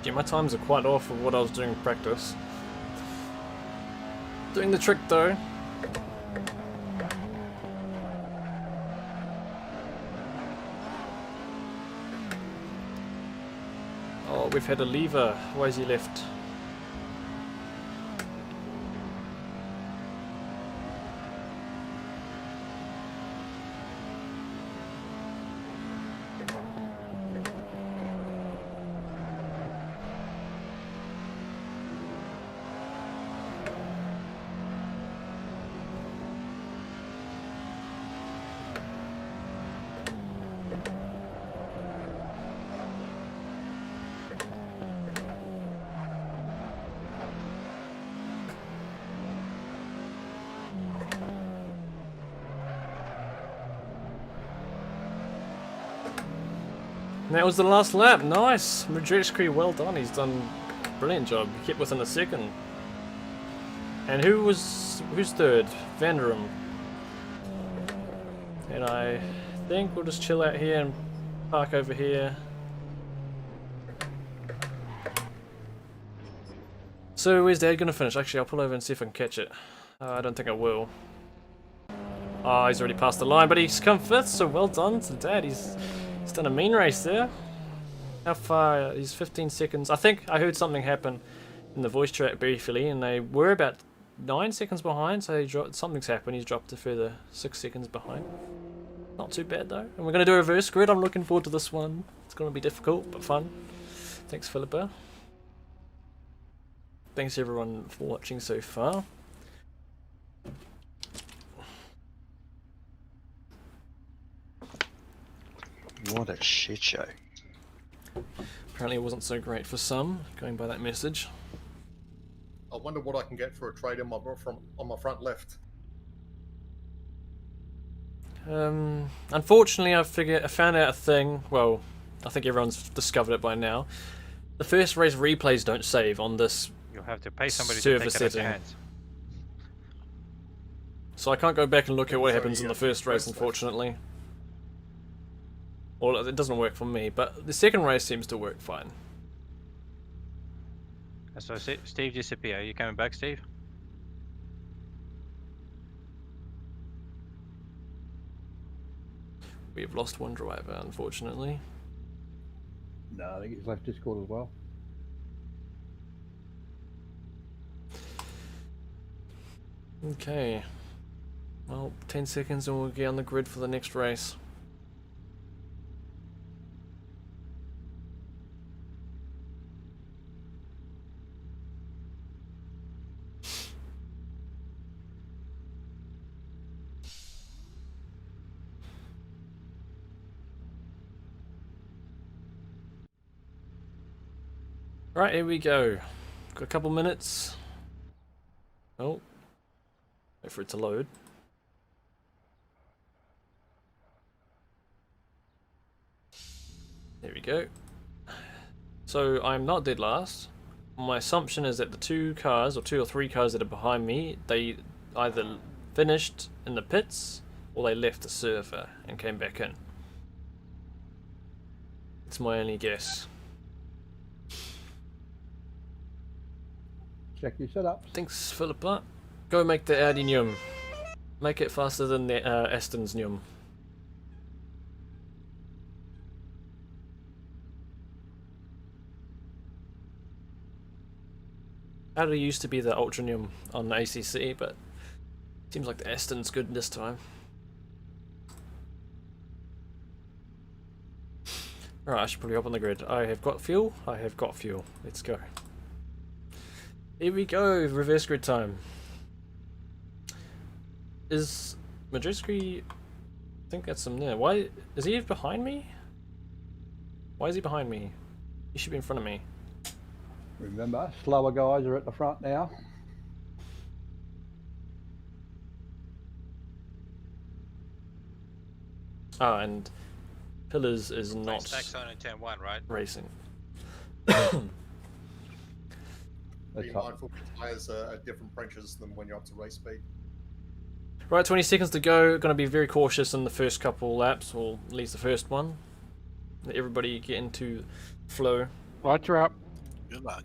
Yeah, my times are quite off of what I was doing in practice. Doing the trick though. Oh, we've had a lever. Why is he left? And that was the last lap. Nice. Madritsky, well done. He's done a brilliant job. He kept within a second. And who's third? Vanderum. And I think we'll just chill out here and park over here. So where's Dad gonna finish? Actually, I'll pull over and see if I can catch it. I don't think I will. Oh, he's already passed the line, but he's come fifth, so well done to Dad. He's done a mean race there. How far? He's 15 seconds. I think I heard something happen in the voice chat briefly, and they were about 9 seconds behind, so something's happened. He's dropped a further 6 seconds behind. Not too bad though. And we're going to do a reverse grid. I'm looking forward to this one. It's going to be difficult, but fun. Thanks, Philippa. Thanks everyone for watching so far. What a shit show. Apparently it wasn't so great for some, going by that message. I wonder what I can get for a trade on my front left. Unfortunately, I found out a thing. Well, I think everyone's discovered it by now. The first race replays don't save on this You'll have to pay somebody server to take it out of your setting. hands. So I can't go back and look at what So happens in you the have to first race, press left. unfortunately. Well, it doesn't work for me, but the second race seems to work fine. So Steve disappeared. Are you coming back, Steve? We've lost one driver, unfortunately. No, I think he's left Discord as well. Okay. Well, 10 seconds and we'll get on the grid for the next race. Right, here we go. Got a couple minutes. Oh. Wait for it to load. There we go. So I'm not dead last. My assumption is that the two or three cars that are behind me, they either finished in the pits or they left the server and came back in. It's my only guess. Check your setups. Thanks, Philippa. Go make the Audi Nyum. Make it faster than the Aston's Nyum. Audi used to be the Ultra Nyum on the ACC, but seems like the Aston's good this time. Alright, I should probably hop on the grid. I have got fuel. I have got fuel. Let's go. Here we go, reverse grid time. Is Majeski? I think that's him there. Why is he behind me? Why is he behind me? He should be in front of me. Remember, slower guys are at the front now. Ah, and Pillars is not Stack's on in turn 1, right? racing. Be That's up. mindful tyres are at different pressures than when you're up to race speed. Right, 20 seconds to go. Going to be very cautious in the first couple laps, or at least the first one. Let everybody get into flow. Lights are up. Good luck.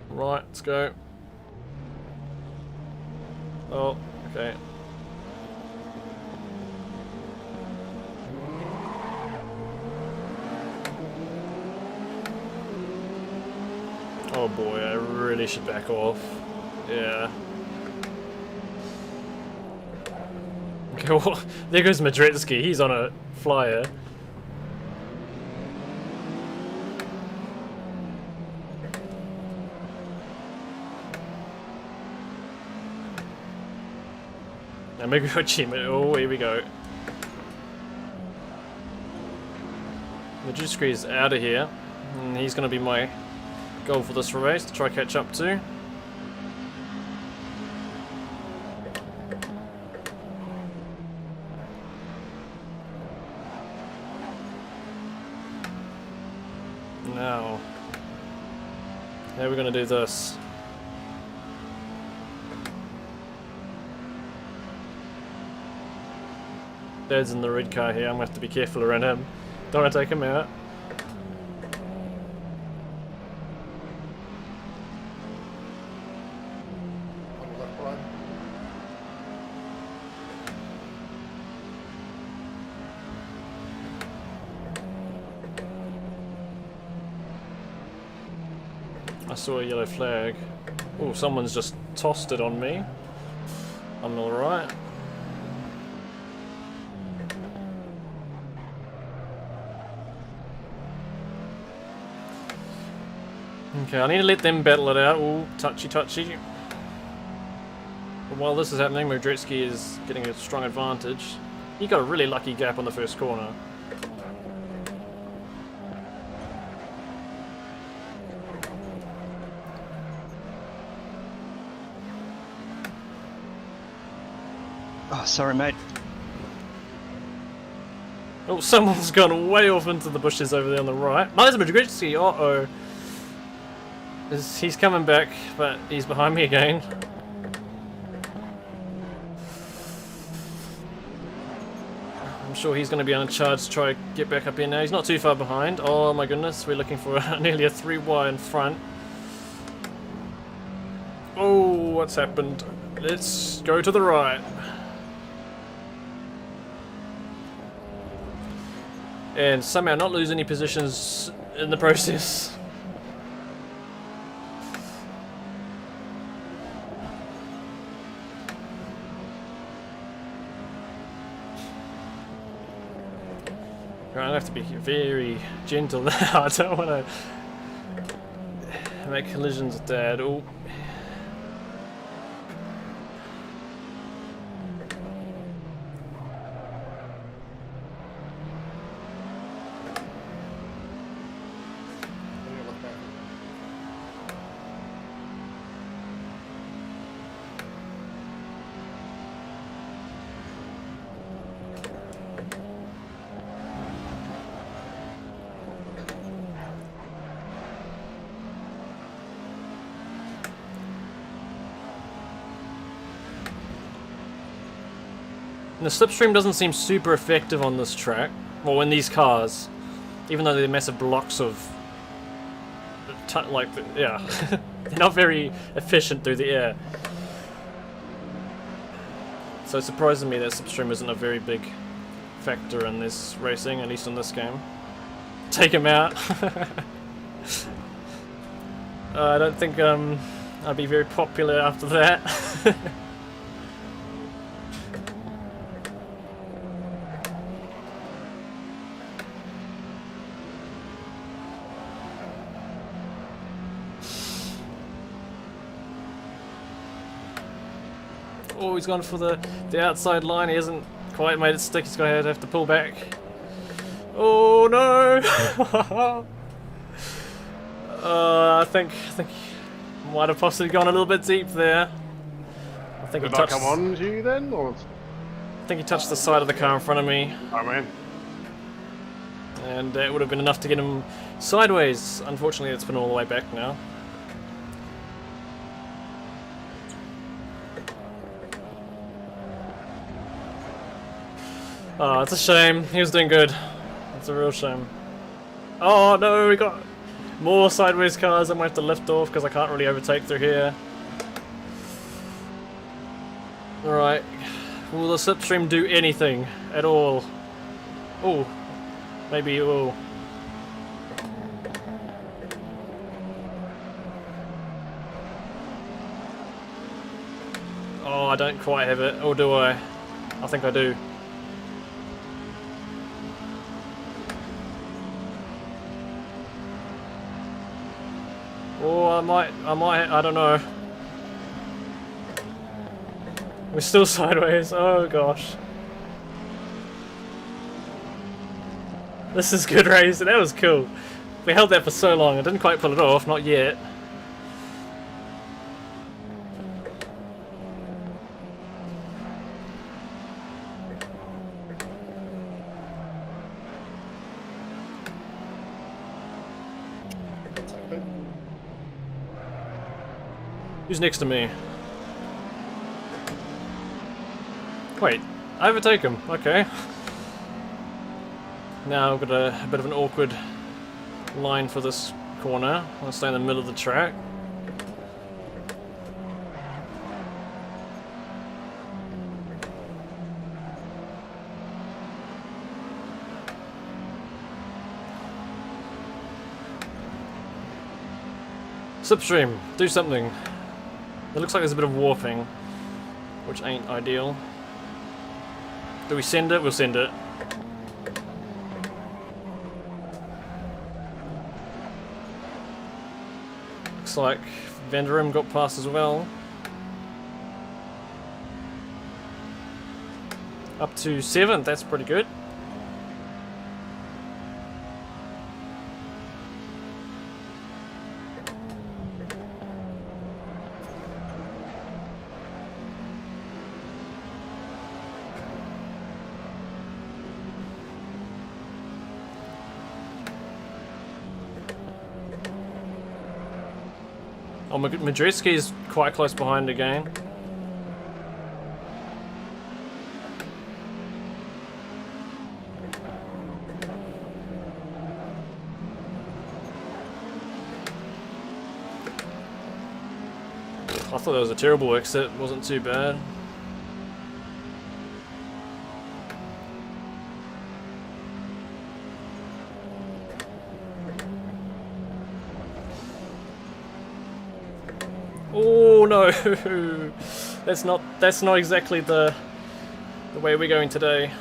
Right, let's go. Oh, okay. Oh boy, I really should back off. Yeah. Okay, well, there goes Madritsky. He's on a flyer. Now maybe we'll achievement. Oh, here we go. Madritsky is out of here. And he's going to be my goal for this race to try catch up to. Now, how are we going to do this? Dad's in the red car here. I'm going to have to be careful around him. Don't want to take him out. On the left, Brian. I saw a yellow flag. Oh, someone's just tossed it on me. I'm alright. Okay, I need to let them battle it out. Ooh, touchy touchy. But while this is happening, Modretsky is getting a strong advantage. He got a really lucky gap on the first corner. Oh, sorry, mate. Oh, someone's gone way off into the bushes over there on the right. No, there's Modretsky. Uh-oh. He's coming back, but he's behind me again. I'm sure he's going to be on a charge to try to get back up here now. He's not too far behind. Oh my goodness, we're looking for nearly a 3 wide in front. Oh, what's happened? Let's go to the right. And somehow not lose any positions in the process. Right, I have to be very gentle now. I don't want to make collisions with Dad. Oh. On your left back. The slipstream doesn't seem super effective on this track, well, in these cars, even though they're massive blocks of, yeah, they're not very efficient through the air. So it's surprising me that slipstream isn't a very big factor in this racing, at least in this game. Take him out. I don't think I'd be very popular after that. Oh, he's gone for the outside line. He hasn't quite made it stick. He's going to have to pull back. Oh no! I think he might have possibly gone a little bit deep there. I think Did he I touched. come on to you then, or? I think he touched the side of the car in front of me, Oh man. and it would have been enough to get him sideways. Unfortunately, it's been all the way back now. Oh, it's a shame. He was doing good. It's a real shame. Oh no, we got more sideways cars. I might have to lift off because I can't really overtake through here. Alright. Will the slipstream do anything at all? Oh, maybe it will. Oh, I don't quite have it. Or do I? I think I do. Oh, I might, I don't know. We're still sideways, oh gosh. This is good racing, that was cool. We held that for so long, I didn't quite pull it off, not yet. Who's next to me? Wait, I overtake him. Okay. Now I've got a bit of an awkward line for this corner. I'll stay in the middle of the track. Slipstream, do something. It looks like there's a bit of warping, which ain't ideal. Do we send it? We'll send it. Looks like Vanderim got past as well. Up to 7th, that's pretty good. Oh, Madridski's quite close behind again. I thought that was a terrible exit, wasn't too bad. Oh no, that's not exactly the way we're going today.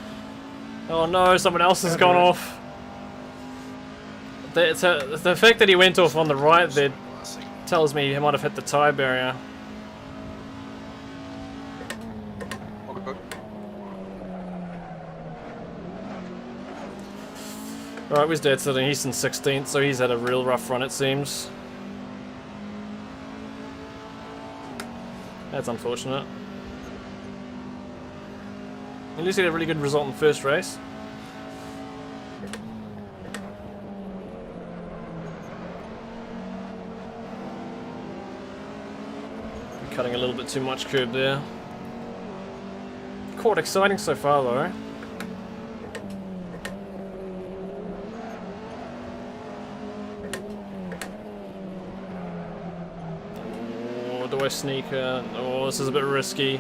Oh no, someone else has gone off. The fact that he went off on the right there tells me he might have hit the tyre barrier. Alright, where's Dad sitting? He's in 16th, so he's had a real rough run it seems. That's unfortunate. At least he had a really good result in the first race. Cutting a little bit too much curb there. Quite exciting so far though. Do I sneak her? Oh, this is a bit risky.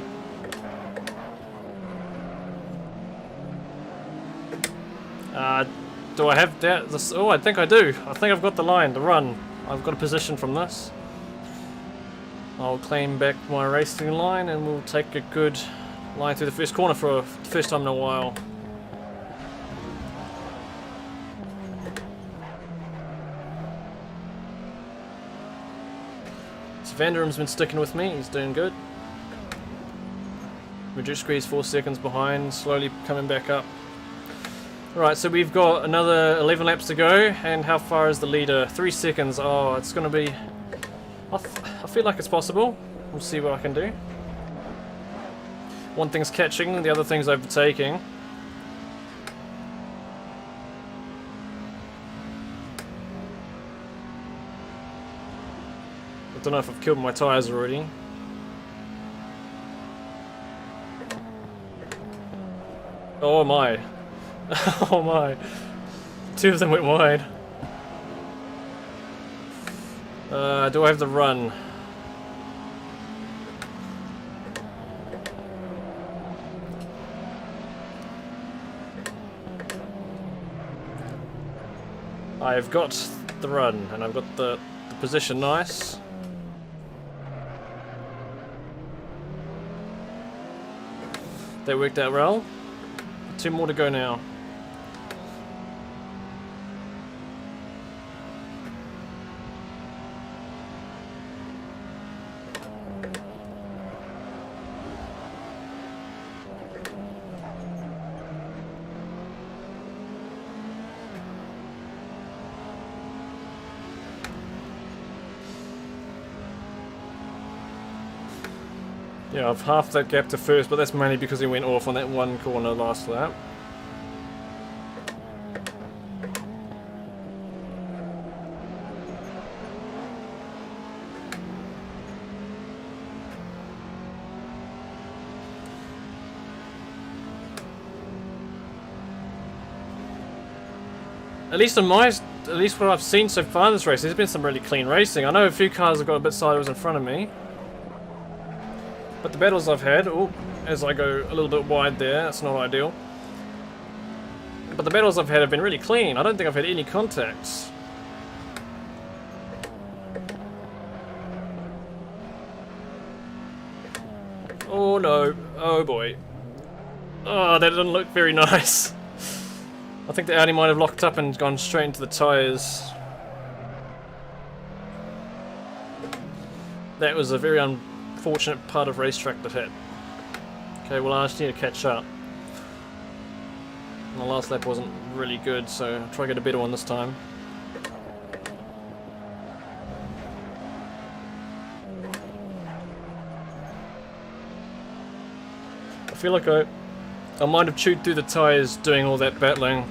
Do I have that? Oh, I think I do. I think I've got the line, the run. I've got a position from this. I'll claim back my racing line and we'll take a good line through the first corner for the first time in a while. Vanderim's been sticking with me, he's doing good. Reduced squeeze 4 seconds behind, slowly coming back up. Right, so we've got another 11 laps to go, and how far is the leader? 3 seconds. Oh, it's going to be... I feel like it's possible. We'll see what I can do. One thing's catching, the other thing's overtaking. I don't know if I've killed my tyres already. Oh my. Oh my. 2 of them went wide. Do I have the run? I've got the run and I've got the position nice. That worked out well. 2 more to go now. Yeah, I've halved that gap to first, but that's mainly because he went off on that one corner last lap. at least what I've seen so far in this race, there's been some really clean racing. I know a few cars have got a bit sideways in front of me, but the battles I've had, as I go a little bit wide there, that's not ideal. But the battles I've had have been really clean. I don't think I've had any contacts. Oh no, oh boy. Oh, that didn't look very nice. I think the Audi might have locked up and gone straight into the tyres. That was a very unfortunate part of racetrack that hit. Okay, well I just need to catch up. The last lap wasn't really good, so I'll try to get a better one this time. I feel like I might have chewed through the tyres doing all that battling.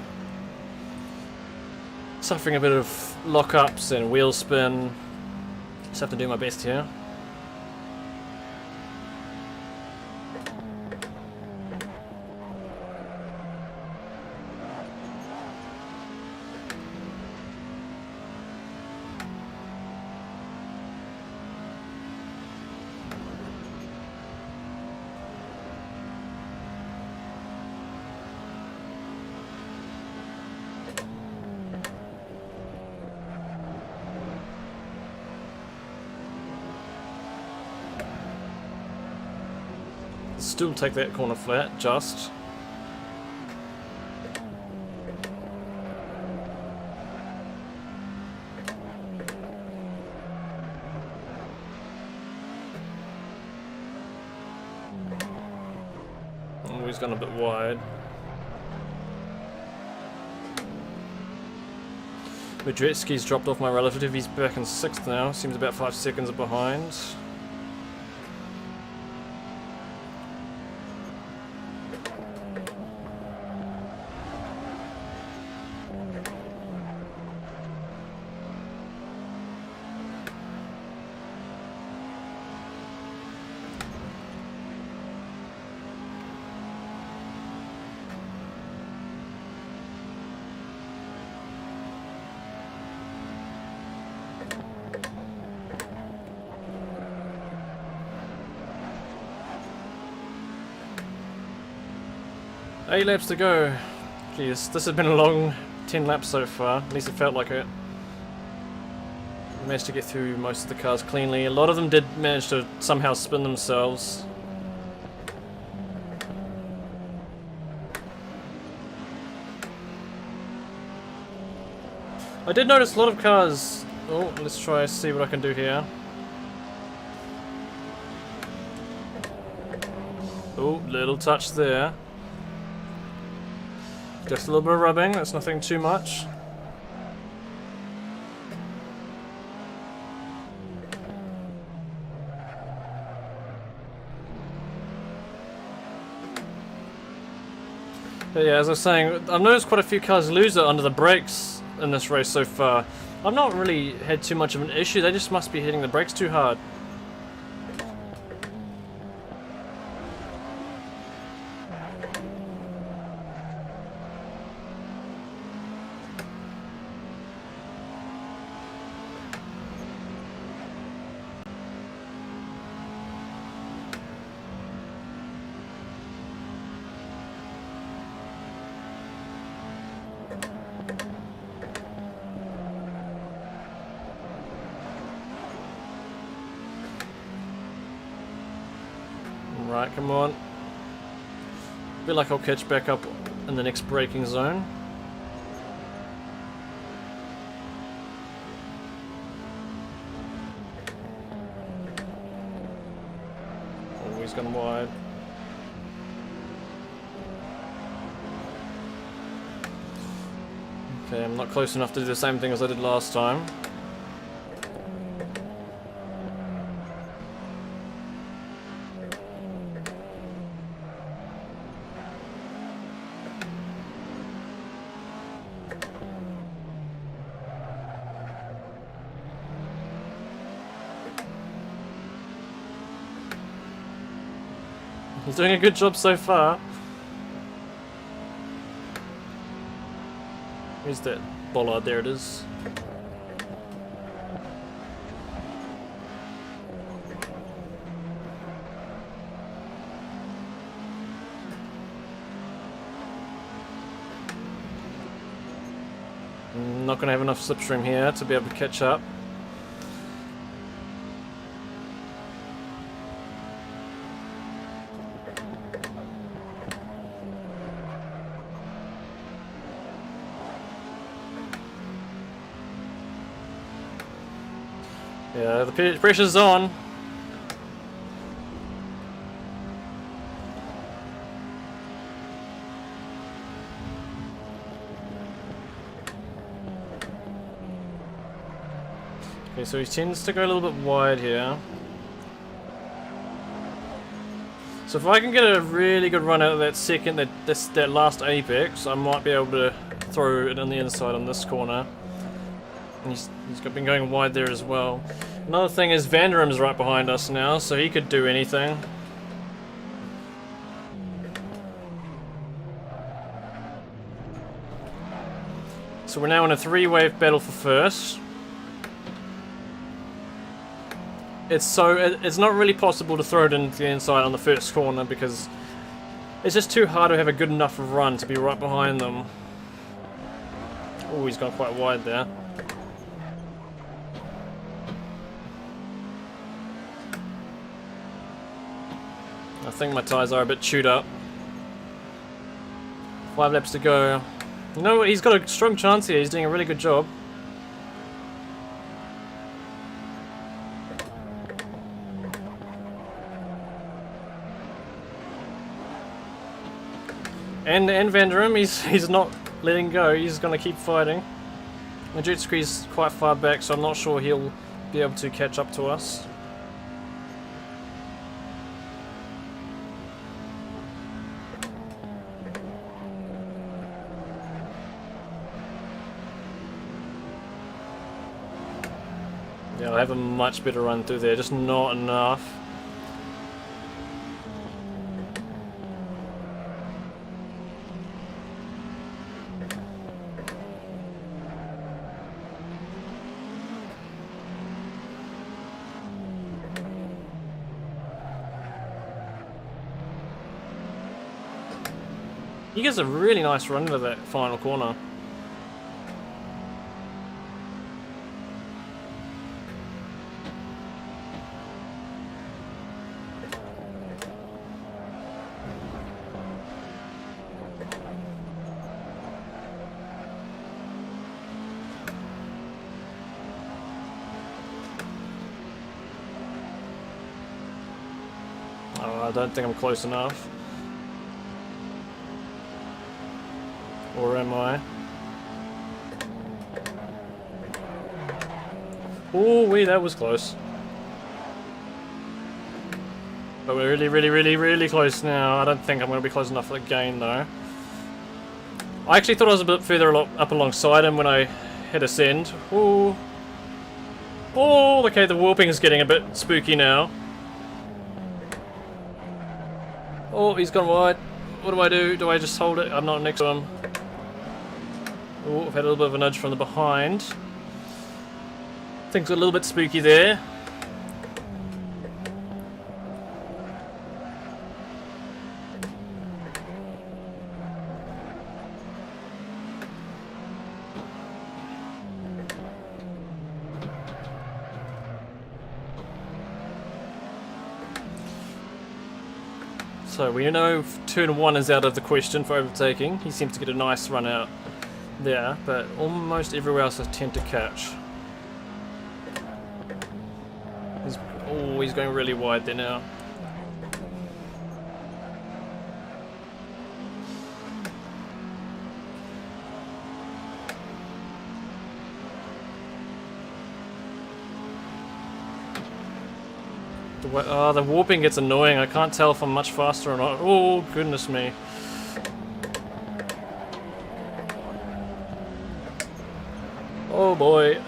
Suffering a bit of lock-ups and wheel spin. Just have to do my best here. Still take that corner flat, just. Oh, he's gone a bit wide. Madretski's dropped off my relative, he's back in 6th now, seems about 5 seconds behind. Eight laps to go. Jeez, this has been a long 10 laps so far. At least it felt like it. I managed to get through most of the cars cleanly. A lot of them did manage to somehow spin themselves. I did notice a lot of cars. Oh, let's try see what I can do here. Oh, little touch there. Just a little bit of rubbing, that's nothing too much. But yeah, as I was saying, I've noticed quite a few cars lose it under the brakes in this race so far. I've not really had too much of an issue, they just must be hitting the brakes too hard. Right, come on. Feel like I'll catch back up in the next braking zone. Oh, he's gone wide. Okay, I'm not close enough to do the same thing as I did last time. He's doing a good job so far. Where's that bollard? There it is. Not going to have enough slipstream here to be able to catch up. Yeah, the pressure's on. Okay, so he tends to go a little bit wide here. So if I can get a really good run out of that second, that last apex, I might be able to throw it on the inside on this corner. And he's been going wide there as well. Another thing is Vanderim's right behind us now, so he could do anything. So we're now in a 3-wave battle for first. It's not really possible to throw it into the inside on the first corner because it's just too hard to have a good enough run to be right behind them. Oh, he's gone quite wide there. I think my tyres are a bit chewed up. 5 laps to go. You know what? He's got a strong chance here. He's doing a really good job. And Vanderim, he's not letting go. He's going to keep fighting. The jet ski's quite far back, so I'm not sure he'll be able to catch up to us. Yeah, I have a much better run through there, just not enough. He gets a really nice run into that final corner. Oh, I don't think I'm close enough. Or am I? Oh, wait, that was close. But we're really close now. I don't think I'm going to be close enough for the gain, though. I actually thought I was a bit further up alongside him when I hit ascend. Oh, oh, okay, the warping is getting a bit spooky now. Oh, he's gone wide. What do I do? Do I just hold it? I'm not next to him. Oh, I've had a little bit of a nudge from the behind. Things are a little bit spooky there. So we know turn 1 is out of the question for overtaking. He seems to get a nice run out there, but almost everywhere else I tend to catch. He's going really wide there now. The warping gets annoying. I can't tell if I'm much faster or not. Oh, goodness me. Oh boy.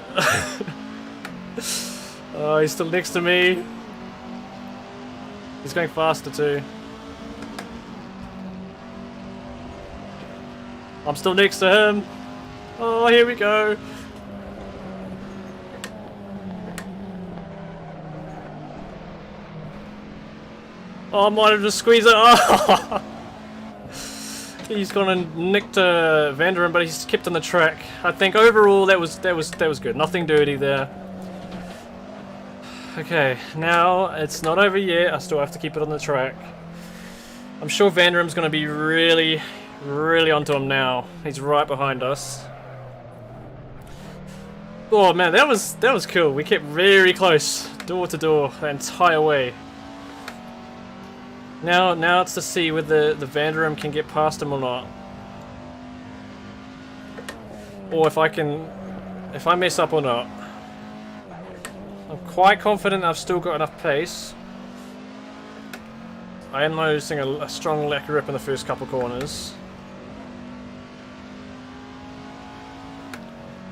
Oh, he's still next to me. He's going faster too. I'm still next to him. Oh, here we go. Oh, I might have just squeezed it. Oh. He's gone and nicked Vanderum, but he's kept on the track. I think overall that was good. Nothing dirty there. Okay, now it's not over yet. I still have to keep it on the track. I'm sure Vanderum's going to be really onto him now. He's right behind us. Oh man, that was cool. We kept very close, door to door, the entire way. Now it's to see whether the Vanderum can get past him or not, or if I mess up or not. I'm quite confident I've still got enough pace. I am noticing a strong lack of grip in the first couple corners.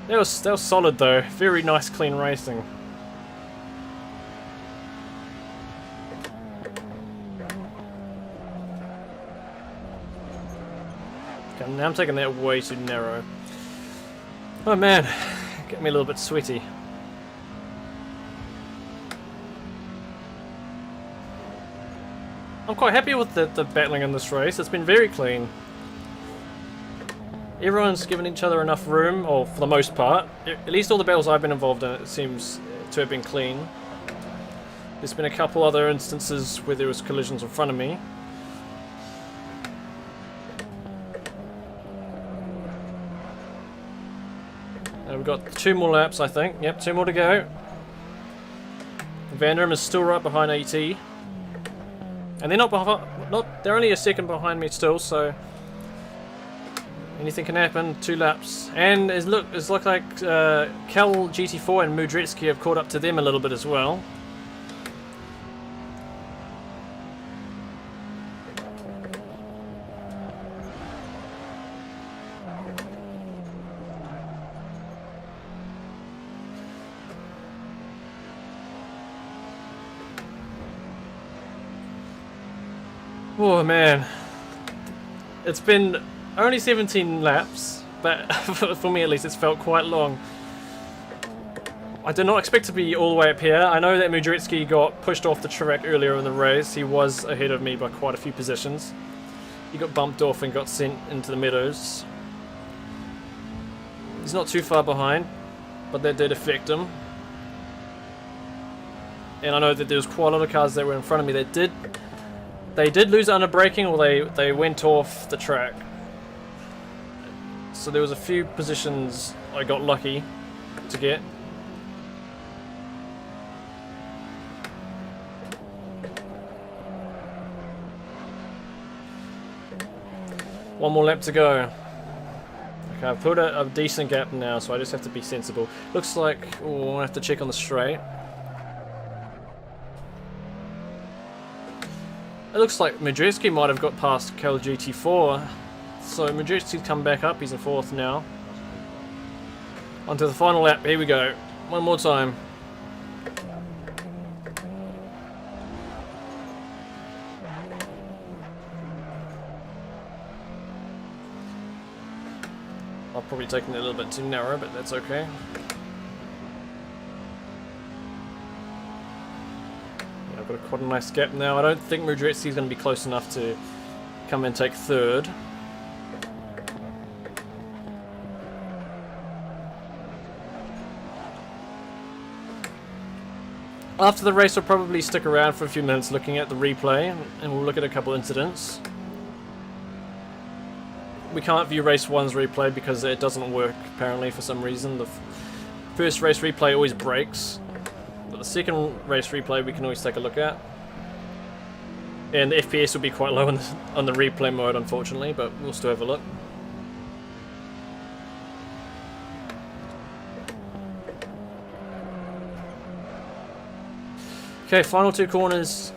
That was solid though. Very nice, clean racing. Okay, now I'm taking that way too narrow. Oh man, get me a little bit sweaty. I'm quite happy with the battling in this race. It's been very clean. Everyone's given each other enough room, or for the most part. At least all the battles I've been involved in, it seems to have been clean. There's been a couple other instances where there was collisions in front of me. And we've got 2 more laps, I think. Yep, 2 more to go. Vanderum is still right behind AT. And they're they're only a second behind me still, so anything can happen. 2 laps, and it's looked like Cal GT4 and Mudretsky have caught up to them a little bit as well. Oh man, it's been only 17 laps, but for me at least it's felt quite long. I did not expect to be all the way up here. I know that Mudretsky got pushed off the track earlier in the race. He was ahead of me by quite a few positions. He got bumped off and got sent into the meadows. He's not too far behind, but that did affect him. And I know that there was quite a lot of cars that were in front of me that they did lose under braking, or they went off the track. So there was a few positions I got lucky to get. One more lap to go. Okay, I've put a decent gap now, so I just have to be sensible. Looks like, oh, I have to check on the straight. It looks like Mudretsky might have got past Cal GT4. So Mudretsky's come back up, he's in 4th now. Onto the final lap, here we go. One more time. I've probably taken it a little bit too narrow, but that's okay. I've got quite a nice gap now. I don't think Mudretsky's going to be close enough to come and take 3rd. After the race, we'll probably stick around for a few minutes looking at the replay, and we'll look at a couple incidents. We can't view race 1's replay because it doesn't work, apparently, for some reason. The first race replay always breaks. But the second race replay we can always take a look at. And the FPS will be quite low on the replay mode, unfortunately, but we'll still have a look. Okay, final 2 corners.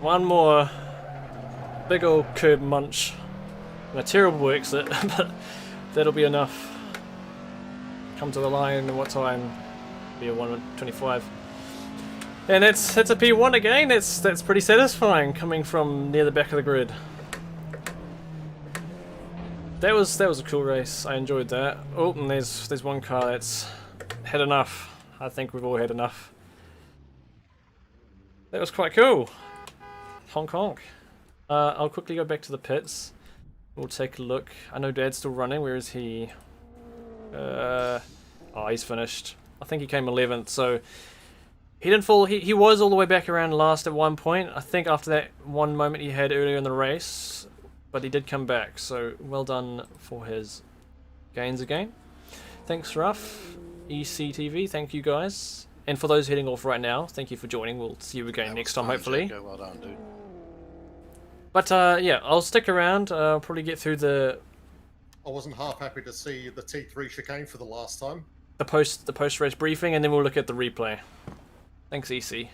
One more big old curb munch. And a terrible exit, but that'll be enough. Come to the line in what time? Be a 1:25. And it's a P1 again. That's pretty satisfying coming from near the back of the grid. That was a cool race. I enjoyed that. Oh, and there's one car that's had enough. I think we've all had enough. That was quite cool. Honk honk. I'll quickly go back to the pits. We'll take a look. I know Dad's still running. Where is he? Oh, he's finished. I think he came 11th, so he didn't fall. He was all the way back around last at one point. I think after that one moment he had earlier in the race, but he did come back. So well done for his gains again. Thanks, Ruff. ECTV, thank you guys. And for those heading off right now, thank you for joining. We'll see you again next time, hopefully. Jacko, well done, dude. But yeah, I'll stick around. I'll probably get through the wasn't half happy to see the T3 chicane for the last time. the post race briefing, and then we'll look at the replay. Thanks, EC.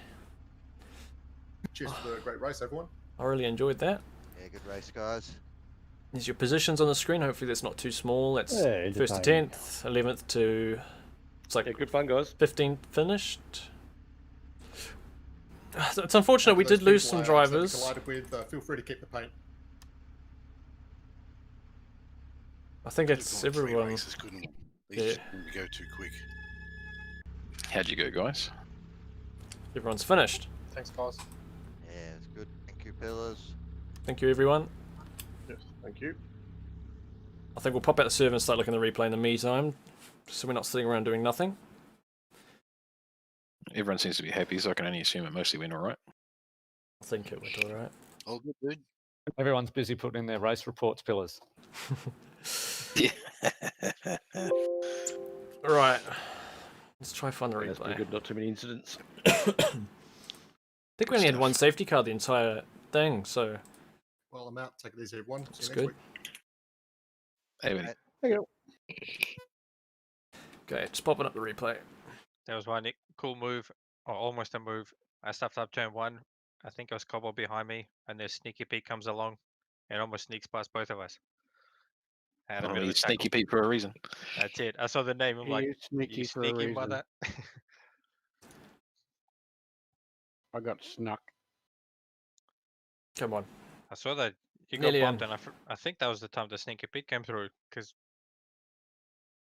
Cheers for the great race, everyone. I really enjoyed that. Yeah, good race, guys. There's your positions on the screen. Hopefully that's not too small. That's Yeah, first to entertaining. 10th, 11th to... It's like Yeah, good fun, guys. 15th finished. It's unfortunate we Those did lose people some I accidentally drivers. collided with, feel free to keep the paint. I think that's everyone. Yeah. Go too quick. How'd you go, guys? Everyone's finished. Thanks, guys. Yeah, it's good. Thank you, pillars. Thank you, everyone. Yes, thank you. I think we'll pop out the server and start looking at the replay in the meantime, so we're not sitting around doing nothing. Everyone seems to be happy, so I can only assume it mostly went alright. I think it went alright. All good, dude. Everyone's busy putting in their race reports, pillars. Yeah. Right. Let's try find the That's pretty replay. good. Not too many incidents. I think we only had one safety car the entire thing, so Well, I'm out. Take it easy, everyone. See that's you good. next week. Hey, Okay, just popping up the replay. There was one cool move, or almost a move. I stuffed up turn 1. I think it was Cobble behind me, and this Sneaky Pete comes along and almost sneaks past both of us. Had a bit of a he's Sneaky chuckle. Pete for a reason. That's it. I saw the name. I'm like, you sneaky mother. I got snuck. Come on. I saw that you got Nearly bumped, in. and I think that was the time the Sneaky Pete came through, because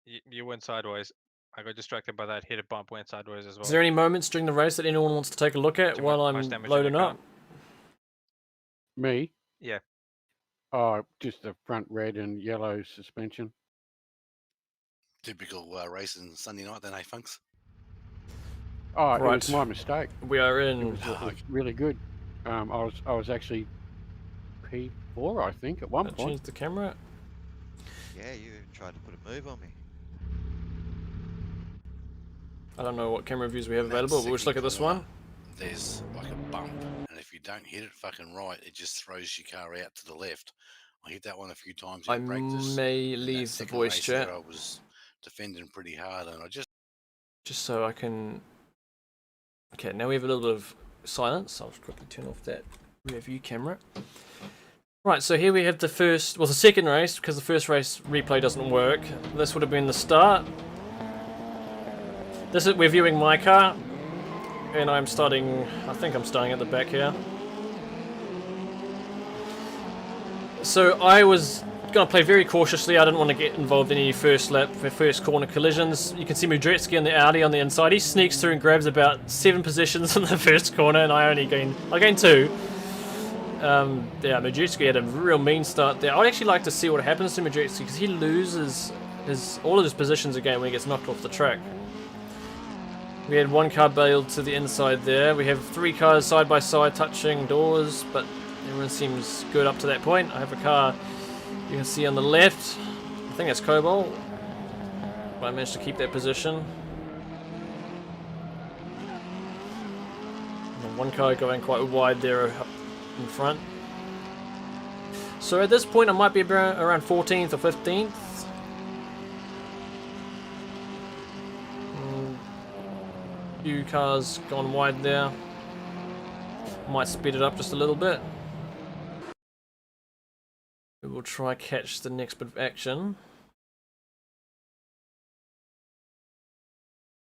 you went sideways. I got distracted by that, hit a bump, went sideways as well. Is there any moments during the race that anyone wants to take a look at Too while much I'm damage on your loading car. up? Me? Yeah. Oh, just the front red and yellow suspension. Typical racing Sunday night, then, eh, Funks? Oh, it Right. was my mistake. We are It in. was, it was really good. I was actually P4, I think, at one I'll point. change the camera. Yeah, you tried to put a move on me. I don't know what camera views we have And that available, but we'll just look at second this corner, one. There's like a bump, and if you don't hit it fucking right, it just throws your car out to the left. I hit that one a few times in I practice. may and that leave the second voice race chat there, I was defending pretty hard, and I just just so I can. Okay, now we have a little bit of silence. I'll just quickly turn off that rear view camera. Right, so here we have the second race, because the first race replay doesn't work. This would have been the start. We're viewing my car, and I think I'm starting at the back here. So I was going to play very cautiously. I didn't want to get involved in any first corner collisions. You can see Mudretsky and the Audi on the inside. He sneaks through and grabs about 7 positions in the first corner, and I gained 2. Yeah, Mudretsky had a real mean start there. I'd actually like to see what happens to Mudretsky, because he loses all of his positions again when he gets knocked off the track. We had one car bailed to the inside there. We have 3 cars side by side touching doors, but everyone seems good up to that point. I have a car you can see on the left. I think that's Cobalt. But I managed to keep that position. And one car going quite wide there up in front. So at this point I might be around 14th or 15th. Few cars gone wide there. Might speed it up just a little bit. We will try catch the next bit of action.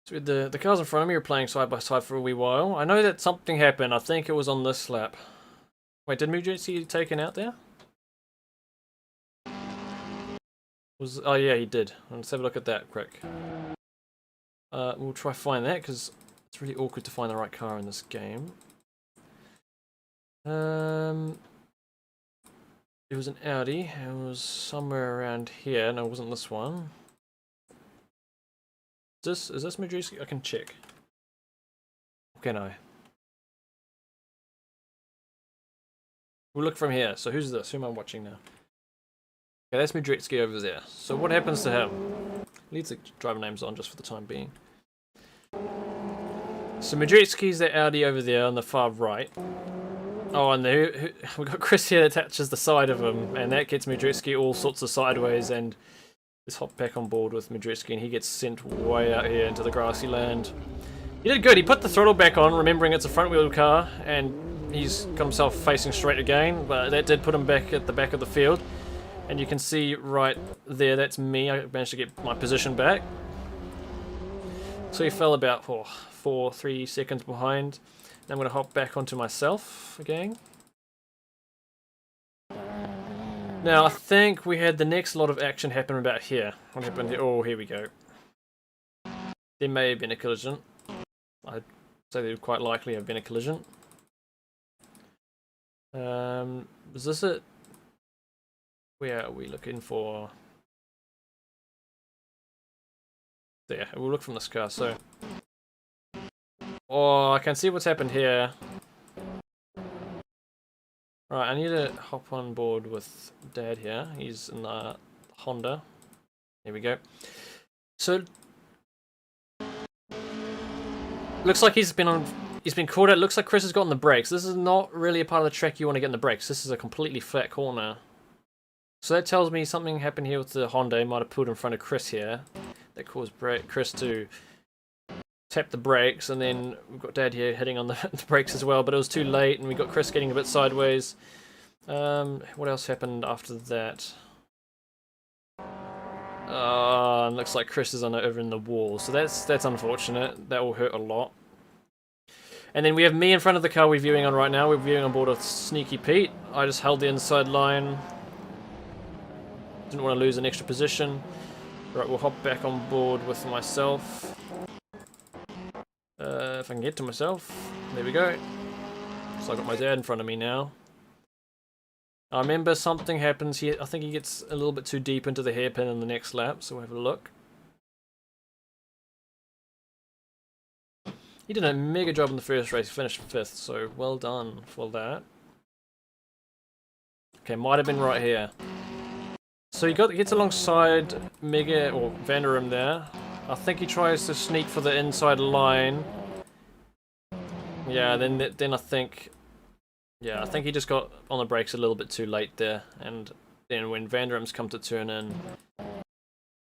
So the cars in front of me were playing side by side for a wee while. I know that something happened. I think it was on this lap. Wait, did Mujic get taken out there? Oh yeah, he did. Let's have a look at that quick. We'll try find that because it's really awkward to find the right car in this game. It was an Audi. It was somewhere around here. No, it wasn't this one. Is this Majewski? I can check. Can I? We'll look from here. So who's this? Who am I watching now? Okay, that's Majewski over there. So what happens to him? Leaves the driver names on just for the time being. So Majewski's the Audi over there on the far right. Oh, and we got Chris here that touches the side of him, and that gets Majewski all sorts of sideways, and let's hop back on board with Majewski, and he gets sent way out here into the grassy land. He did good. He put the throttle back on, remembering it's a front-wheel car, and he's got himself facing straight again, but that did put him back at the back of the field. And you can see right there, that's me. I managed to get my position back. So he fell about 3 seconds behind. Now I'm going to hop back onto myself again. Now I think we had the next lot of action happen about here. What happened here? Oh, here we go. There may have been a collision. I'd say there would quite likely have been a collision. Was this it? Where are we looking for? There, we'll look from this car. So, oh, I can see what's happened here. Right, I need to hop on board with Dad here. He's in the Honda. There we go. So, looks like he's been caught out. Looks like Chris has gotten the brakes. This is not really a part of the track you want to get in the brakes. This is a completely flat corner. So that tells me something happened here with the Honda. He might have pulled in front of Chris here. That caused Chris to tap the brakes, and then we've got Dad here hitting on the brakes as well, but it was too late, and we got Chris getting a bit sideways. What else happened after that? Looks like Chris is over in the wall, so that's unfortunate. That will hurt a lot. And then we have me in front of the car we're viewing on right now. We're viewing on board with Sneaky Pete. I just held the inside line. Didn't want to lose an extra position. Right, we'll hop back on board with myself. If I can get to myself. There we go. So I've got my dad in front of me now. I remember something happens here. I think he gets a little bit too deep into the hairpin in the next lap, so we'll have a look. He did a mega job in the first race, finished 5th, so well done for that. Okay, might have been right here. So he gets alongside Mega or Vanderum there. I think he tries to sneak for the inside line. Yeah, then I think he just got on the brakes a little bit too late there, and then when Vanderum's come to turn in, and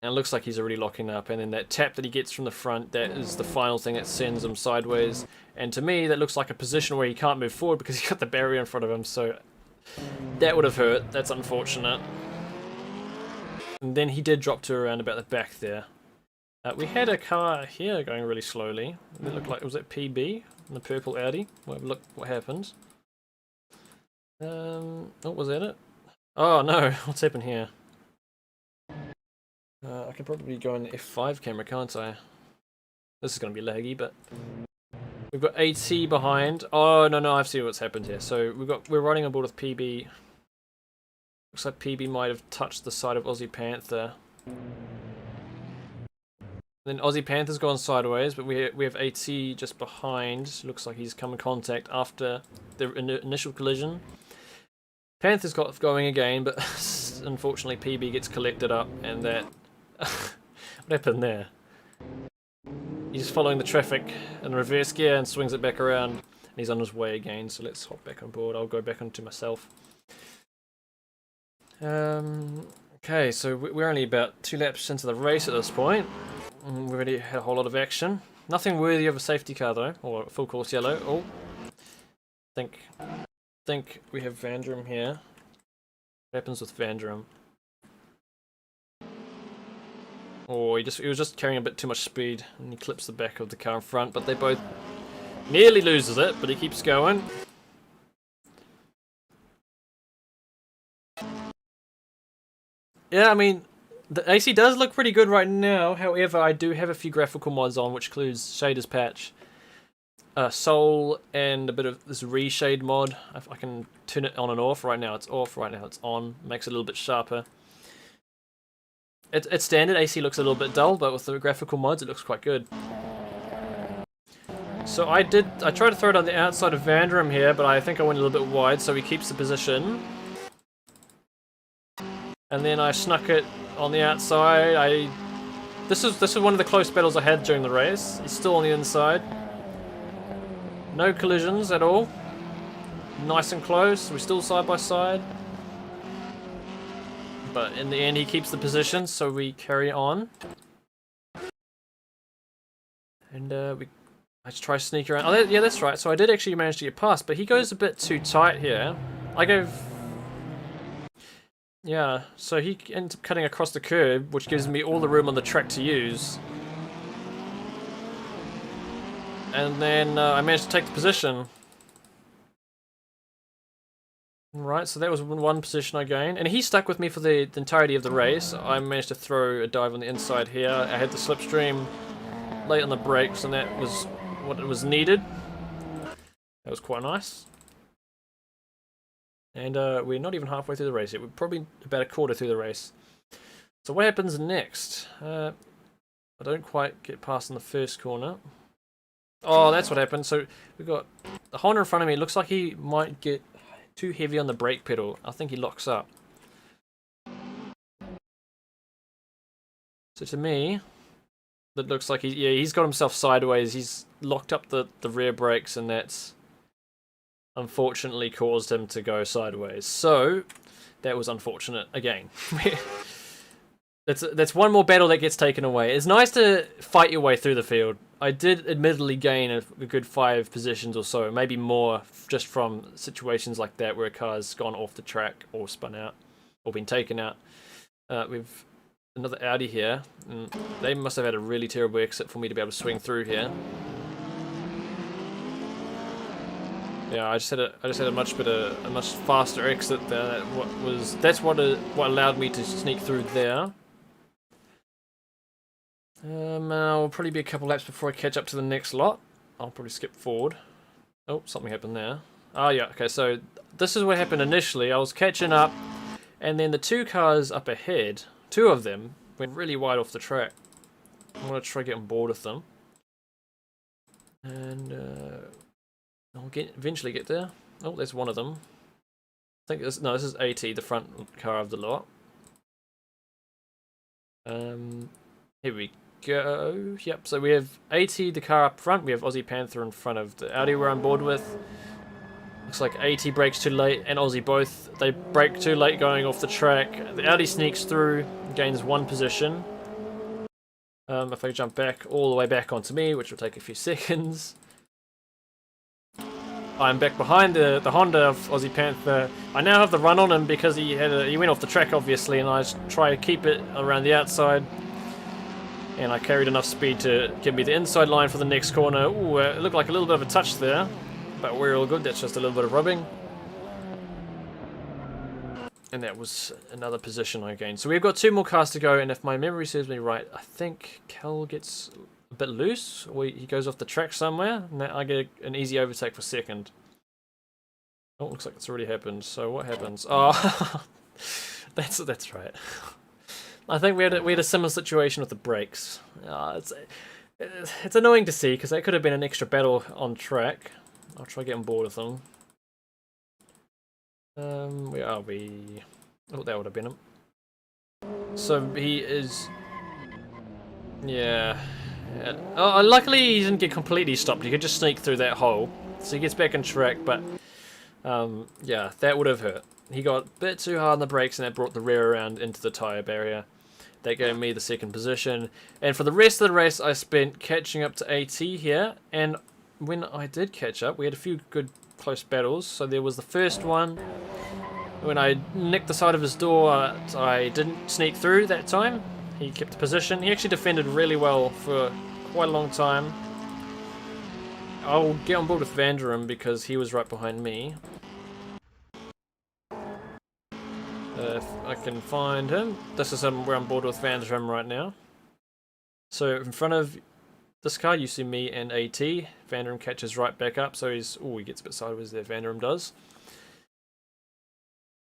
it looks like he's already locking up, and then that tap that he gets from the front, that is the final thing that sends him sideways. And to me, that looks like a position where he can't move forward because he's got the barrier in front of him, so that would have hurt. That's unfortunate. And then he did drop to around about the back there. We had a car here going really slowly. It looked like, was it PB? The purple Audi? We'll have a look what happens. Oh, was that it? Oh no, what's happened here? I could probably go in the F5 camera, can't I? This is going to be laggy, but we've got AT behind. Oh no, I've seen what's happened here. So we're riding on board with PB. Looks like PB might have touched the side of Aussie Panther. Then Aussie Panther's gone sideways, but we have AT just behind. Looks like he's come in contact after the initial collision. Panther's got going again, but unfortunately PB gets collected up, and that... what happened there? He's following the traffic in reverse gear and swings it back around, and he's on his way again, so let's hop back on board. I'll go back onto myself. Okay, so we're only about 2 laps into the race at this point. We've already had a whole lot of action. Nothing worthy of a safety car though, or full course yellow. Oh, think we have Vanderum here. What happens with Vanderum? Or he was just carrying a bit too much speed, and he clips the back of the car in front. But they both nearly loses it, but he keeps going. Yeah, I mean, the AC does look pretty good right now. However, I do have a few graphical mods on, which includes Shaders Patch, Soul, and a bit of this Reshade mod. I can turn it on and off. Right now it's off, right now it's on. Makes it a little bit sharper. It's standard, AC looks a little bit dull, but with the graphical mods it looks quite good. So I tried to throw it on the outside of Vandrum here, but I think I went a little bit wide, so he keeps the position. And then I snuck it on the outside. This is one of the close battles I had during the race. He's still on the inside. No collisions at all. Nice and close. We're still side by side. But in the end, he keeps the position, so we carry on. And I just try to sneak around. Oh, yeah, that's right. So I did actually manage to get past, but he goes a bit too tight here. I go... Yeah, so he ends up cutting across the curb, which gives me all the room on the track to use. And then I managed to take the position. Right, so that was one position I gained. And he stuck with me for the entirety of the race. I managed to throw a dive on the inside here. I had the slipstream late on the brakes, and that was what it was needed. That was quite nice. And we're not even halfway through the race yet. We're probably about a quarter through the race. So what happens next? I don't quite get past in the first corner. Oh, that's what happened. So we've got the Honda in front of me. It looks like he might get too heavy on the brake pedal. I think he locks up. So to me, that looks like he's got himself sideways. He's locked up the rear brakes, and that's unfortunately caused him to go sideways. So that was unfortunate again. That's one more battle that gets taken away. It's nice to fight your way through the field. I did admittedly gain a good 5 positions or so, maybe more, just from situations like that where a car's gone off the track or spun out or been taken out. We've another Audi here, and they must have had a really terrible exit for me to be able to swing through here. Yeah, I just had a much faster exit there. That's what allowed me to sneak through there. I'll probably be a couple laps before I catch up to the next lot. I'll probably skip forward. Oh, something happened there. Oh yeah, okay, so this is what happened initially. I was catching up, and then the 2 cars up ahead, 2 of them, went really wide off the track. I'm going to try to get on board with them. And I'll eventually get there. Oh, there's one of them. I think this is AT, the front car of the lot. Here we go. Yep, so we have AT, the car up front. We have Aussie Panther in front of the Audi we're on board with. Looks like AT brakes too late, and Aussie both. They brake too late going off the track. The Audi sneaks through, gains 1 position. If I jump back all the way back onto me, which will take a few seconds. I'm back behind the Honda of Aussie Panther. I now have the run on him because he went off the track obviously, and I try to keep it around the outside. And I carried enough speed to give me the inside line for the next corner. Ooh, it looked like a little bit of a touch there, but we're all good. That's just a little bit of rubbing. And that was another position I gained. So we've got 2 more cars to go, and if my memory serves me right, I think Cal gets a bit loose, or he goes off the track somewhere, and I get an easy overtake for second. Oh, looks like it's already happened. So what happens? Oh, that's right. I think we had a similar situation with the brakes. It's annoying to see because that could have been an extra battle on track. I'll try to get on board with them. Where are we? Oh, that would have been him. So he is. Yeah. Oh, luckily he didn't get completely stopped. He could just sneak through that hole, so he gets back on track. But yeah, that would have hurt. He got a bit too hard on the brakes, and that brought the rear around into the tyre barrier. That gave me the second position. And for the rest of the race, I spent catching up to AT here. And when I did catch up, we had a few good close battles. So there was the first one. When I nicked the side of his door, I didn't sneak through that time. He kept the position. He actually defended really well for quite a long time. I'll get on board with Vanderum because he was right behind me. If I can find him. This is where I'm on board with Vanderum right now. So in front of this car you see me and AT. Vanderum catches right back up, so he gets a bit sideways there, Vanderum does.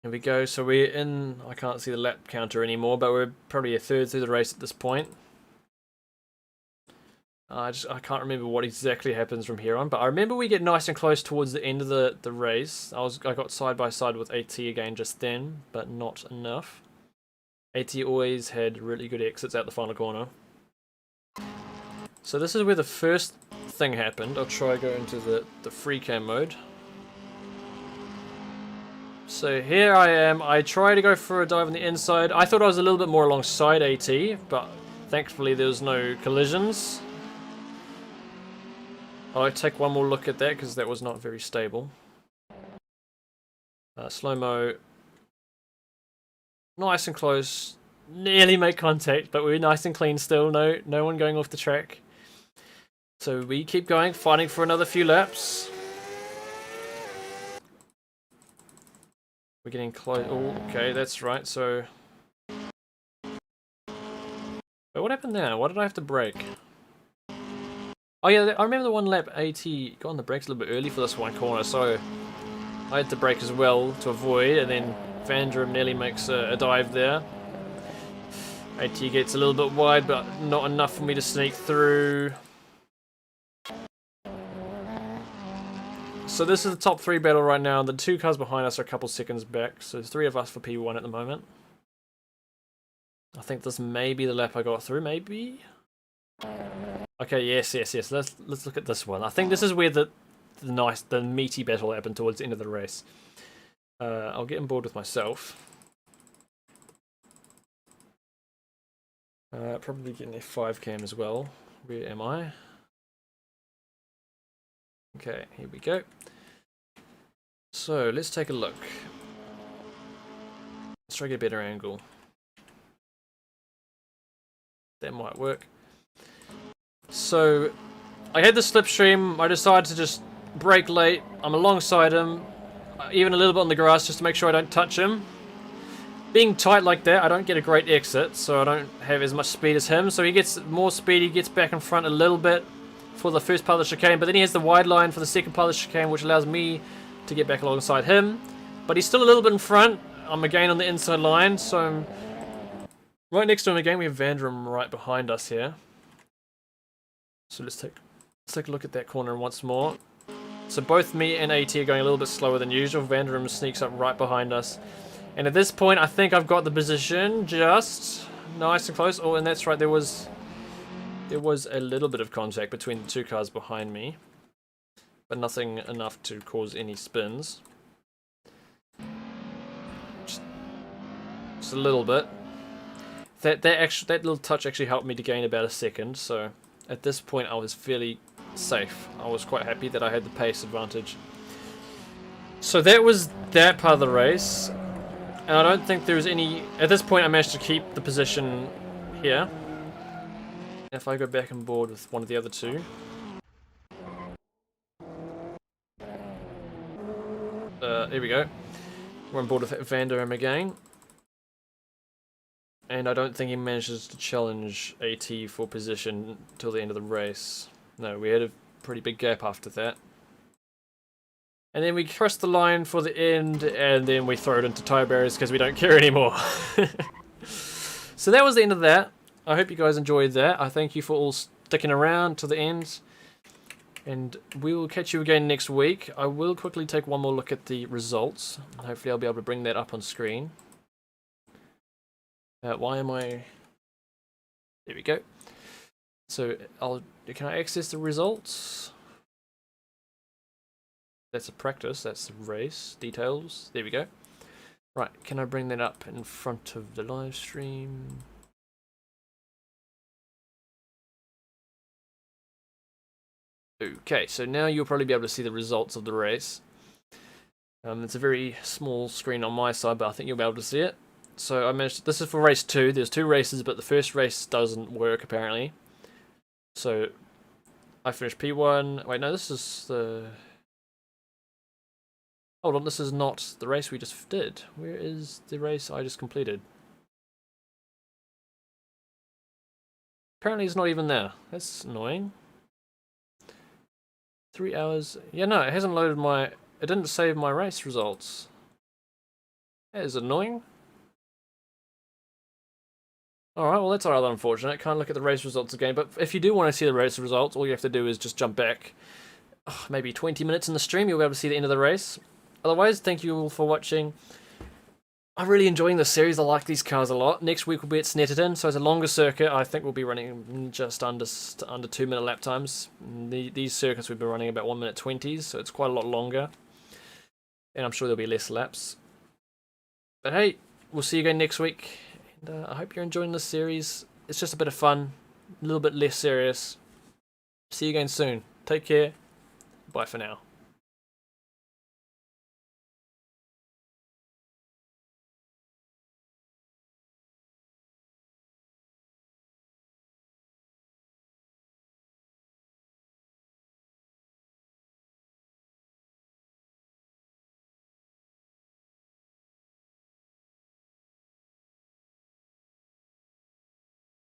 Here we go, so we're in, I can't see the lap counter anymore, but we're probably a third through the race at this point. I can't remember what exactly happens from here on, but I remember we get nice and close towards the end of the race. I got side by side with AT again just then, but not enough. AT always had really good exits out the final corner. So this is where the first thing happened. I'll try go into the free cam mode. So here I am. I try to go for a dive on the inside. I thought I was a little bit more alongside AT, but thankfully there was no collisions. I'll take one more look at that because that was not very stable. Slow-mo. Nice and close. Nearly make contact, but we're nice and clean still. No one going off the track. So we keep going, fighting for another few laps. We're getting close. Oh, okay, that's right. So, but what happened now? Why did I have to brake? Oh yeah, I remember the one lap AT got on the brakes a little bit early for this one corner, so I had to brake as well to avoid, and then Vanderum nearly makes a dive there. AT gets a little bit wide, but not enough for me to sneak through. So this is the top 3 battle right now. The 2 cars behind us are a couple seconds back, so there's 3 of us for P1 at the moment. I think this may be the lap I got through, maybe? Okay, yes. Let's look at this one. I think this is where the meaty battle happened towards the end of the race. I'll get on board with myself. Probably getting a F5 cam as well. Where am I? Okay, here we go. So let's take a look. Let's try to get a better angle. That might work. So I had the slipstream. I decided to just brake late. I'm alongside him, even a little bit on the grass just to make sure I don't touch him. Being tight like that, I don't get a great exit, so I don't have as much speed as him. So he gets more speed, he gets back in front a little bit for the first part of the chicane, but then he has the wide line for the second part of the chicane, which allows me to get back alongside him. But he's still a little bit in front. I'm again on the inside line, so I'm right next to him again. We have Vanderum right behind us here. So let's take a look at that corner once more. So both me and AT are going a little bit slower than usual. Vanderum sneaks up right behind us. And at this point, I think I've got the position just nice and close. Oh, and that's right, there was a little bit of contact between the 2 cars behind me, but nothing enough to cause any spins. Just a little bit. That little touch actually helped me to gain about a second. So at this point, I was fairly safe. I was quite happy that I had the pace advantage. So that was that part of the race. And I don't think there was any... At this point, I managed to keep the position here. If I go back on board with one of the other 2. There we go. We're on board with Vanderum again. And I don't think he manages to challenge AT for position till the end of the race. No, we had a pretty big gap after that. And then we cross the line for the end, and then we throw it into tyre barriers because we don't care anymore. So that was the end of that. I hope you guys enjoyed that. I thank you for all sticking around to the end. And we will catch you again next week. I will quickly take one more look at the results. Hopefully I'll be able to bring that up on screen. Why am I... There we go. So can I access the results? That's a practice, that's the race details. There we go. Right, can I bring that up in front of the live stream? Okay, so now you'll probably be able to see the results of the race. It's a very small screen on my side, but I think you'll be able to see it. So I managed. This is for race 2. There's 2 races, but the first race doesn't work apparently. So I finished P1. Wait, no, this is the. Hold on, this is not the race we just did. Where is the race I just completed? Apparently it's not even there. That's annoying. 3 hours. Yeah, no, it hasn't loaded my. It didn't save my race results. That is annoying. Alright, well that's rather unfortunate. Can't look at the race results again, but if you do want to see the race results, all you have to do is just jump back maybe 20 minutes in the stream, you'll be able to see the end of the race. Otherwise, thank you all for watching. I'm really enjoying this series, I like these cars a lot. Next week we'll be at Snetterton, so it's a longer circuit. I think we'll be running just under 2 minute lap times. These circuits we've been running about 1 minute 20s, so it's quite a lot longer. And I'm sure there'll be less laps. But hey, we'll see you again next week. And I hope you're enjoying this series. It's just a bit of fun, a little bit less serious. See you again soon. Take care. Bye for now.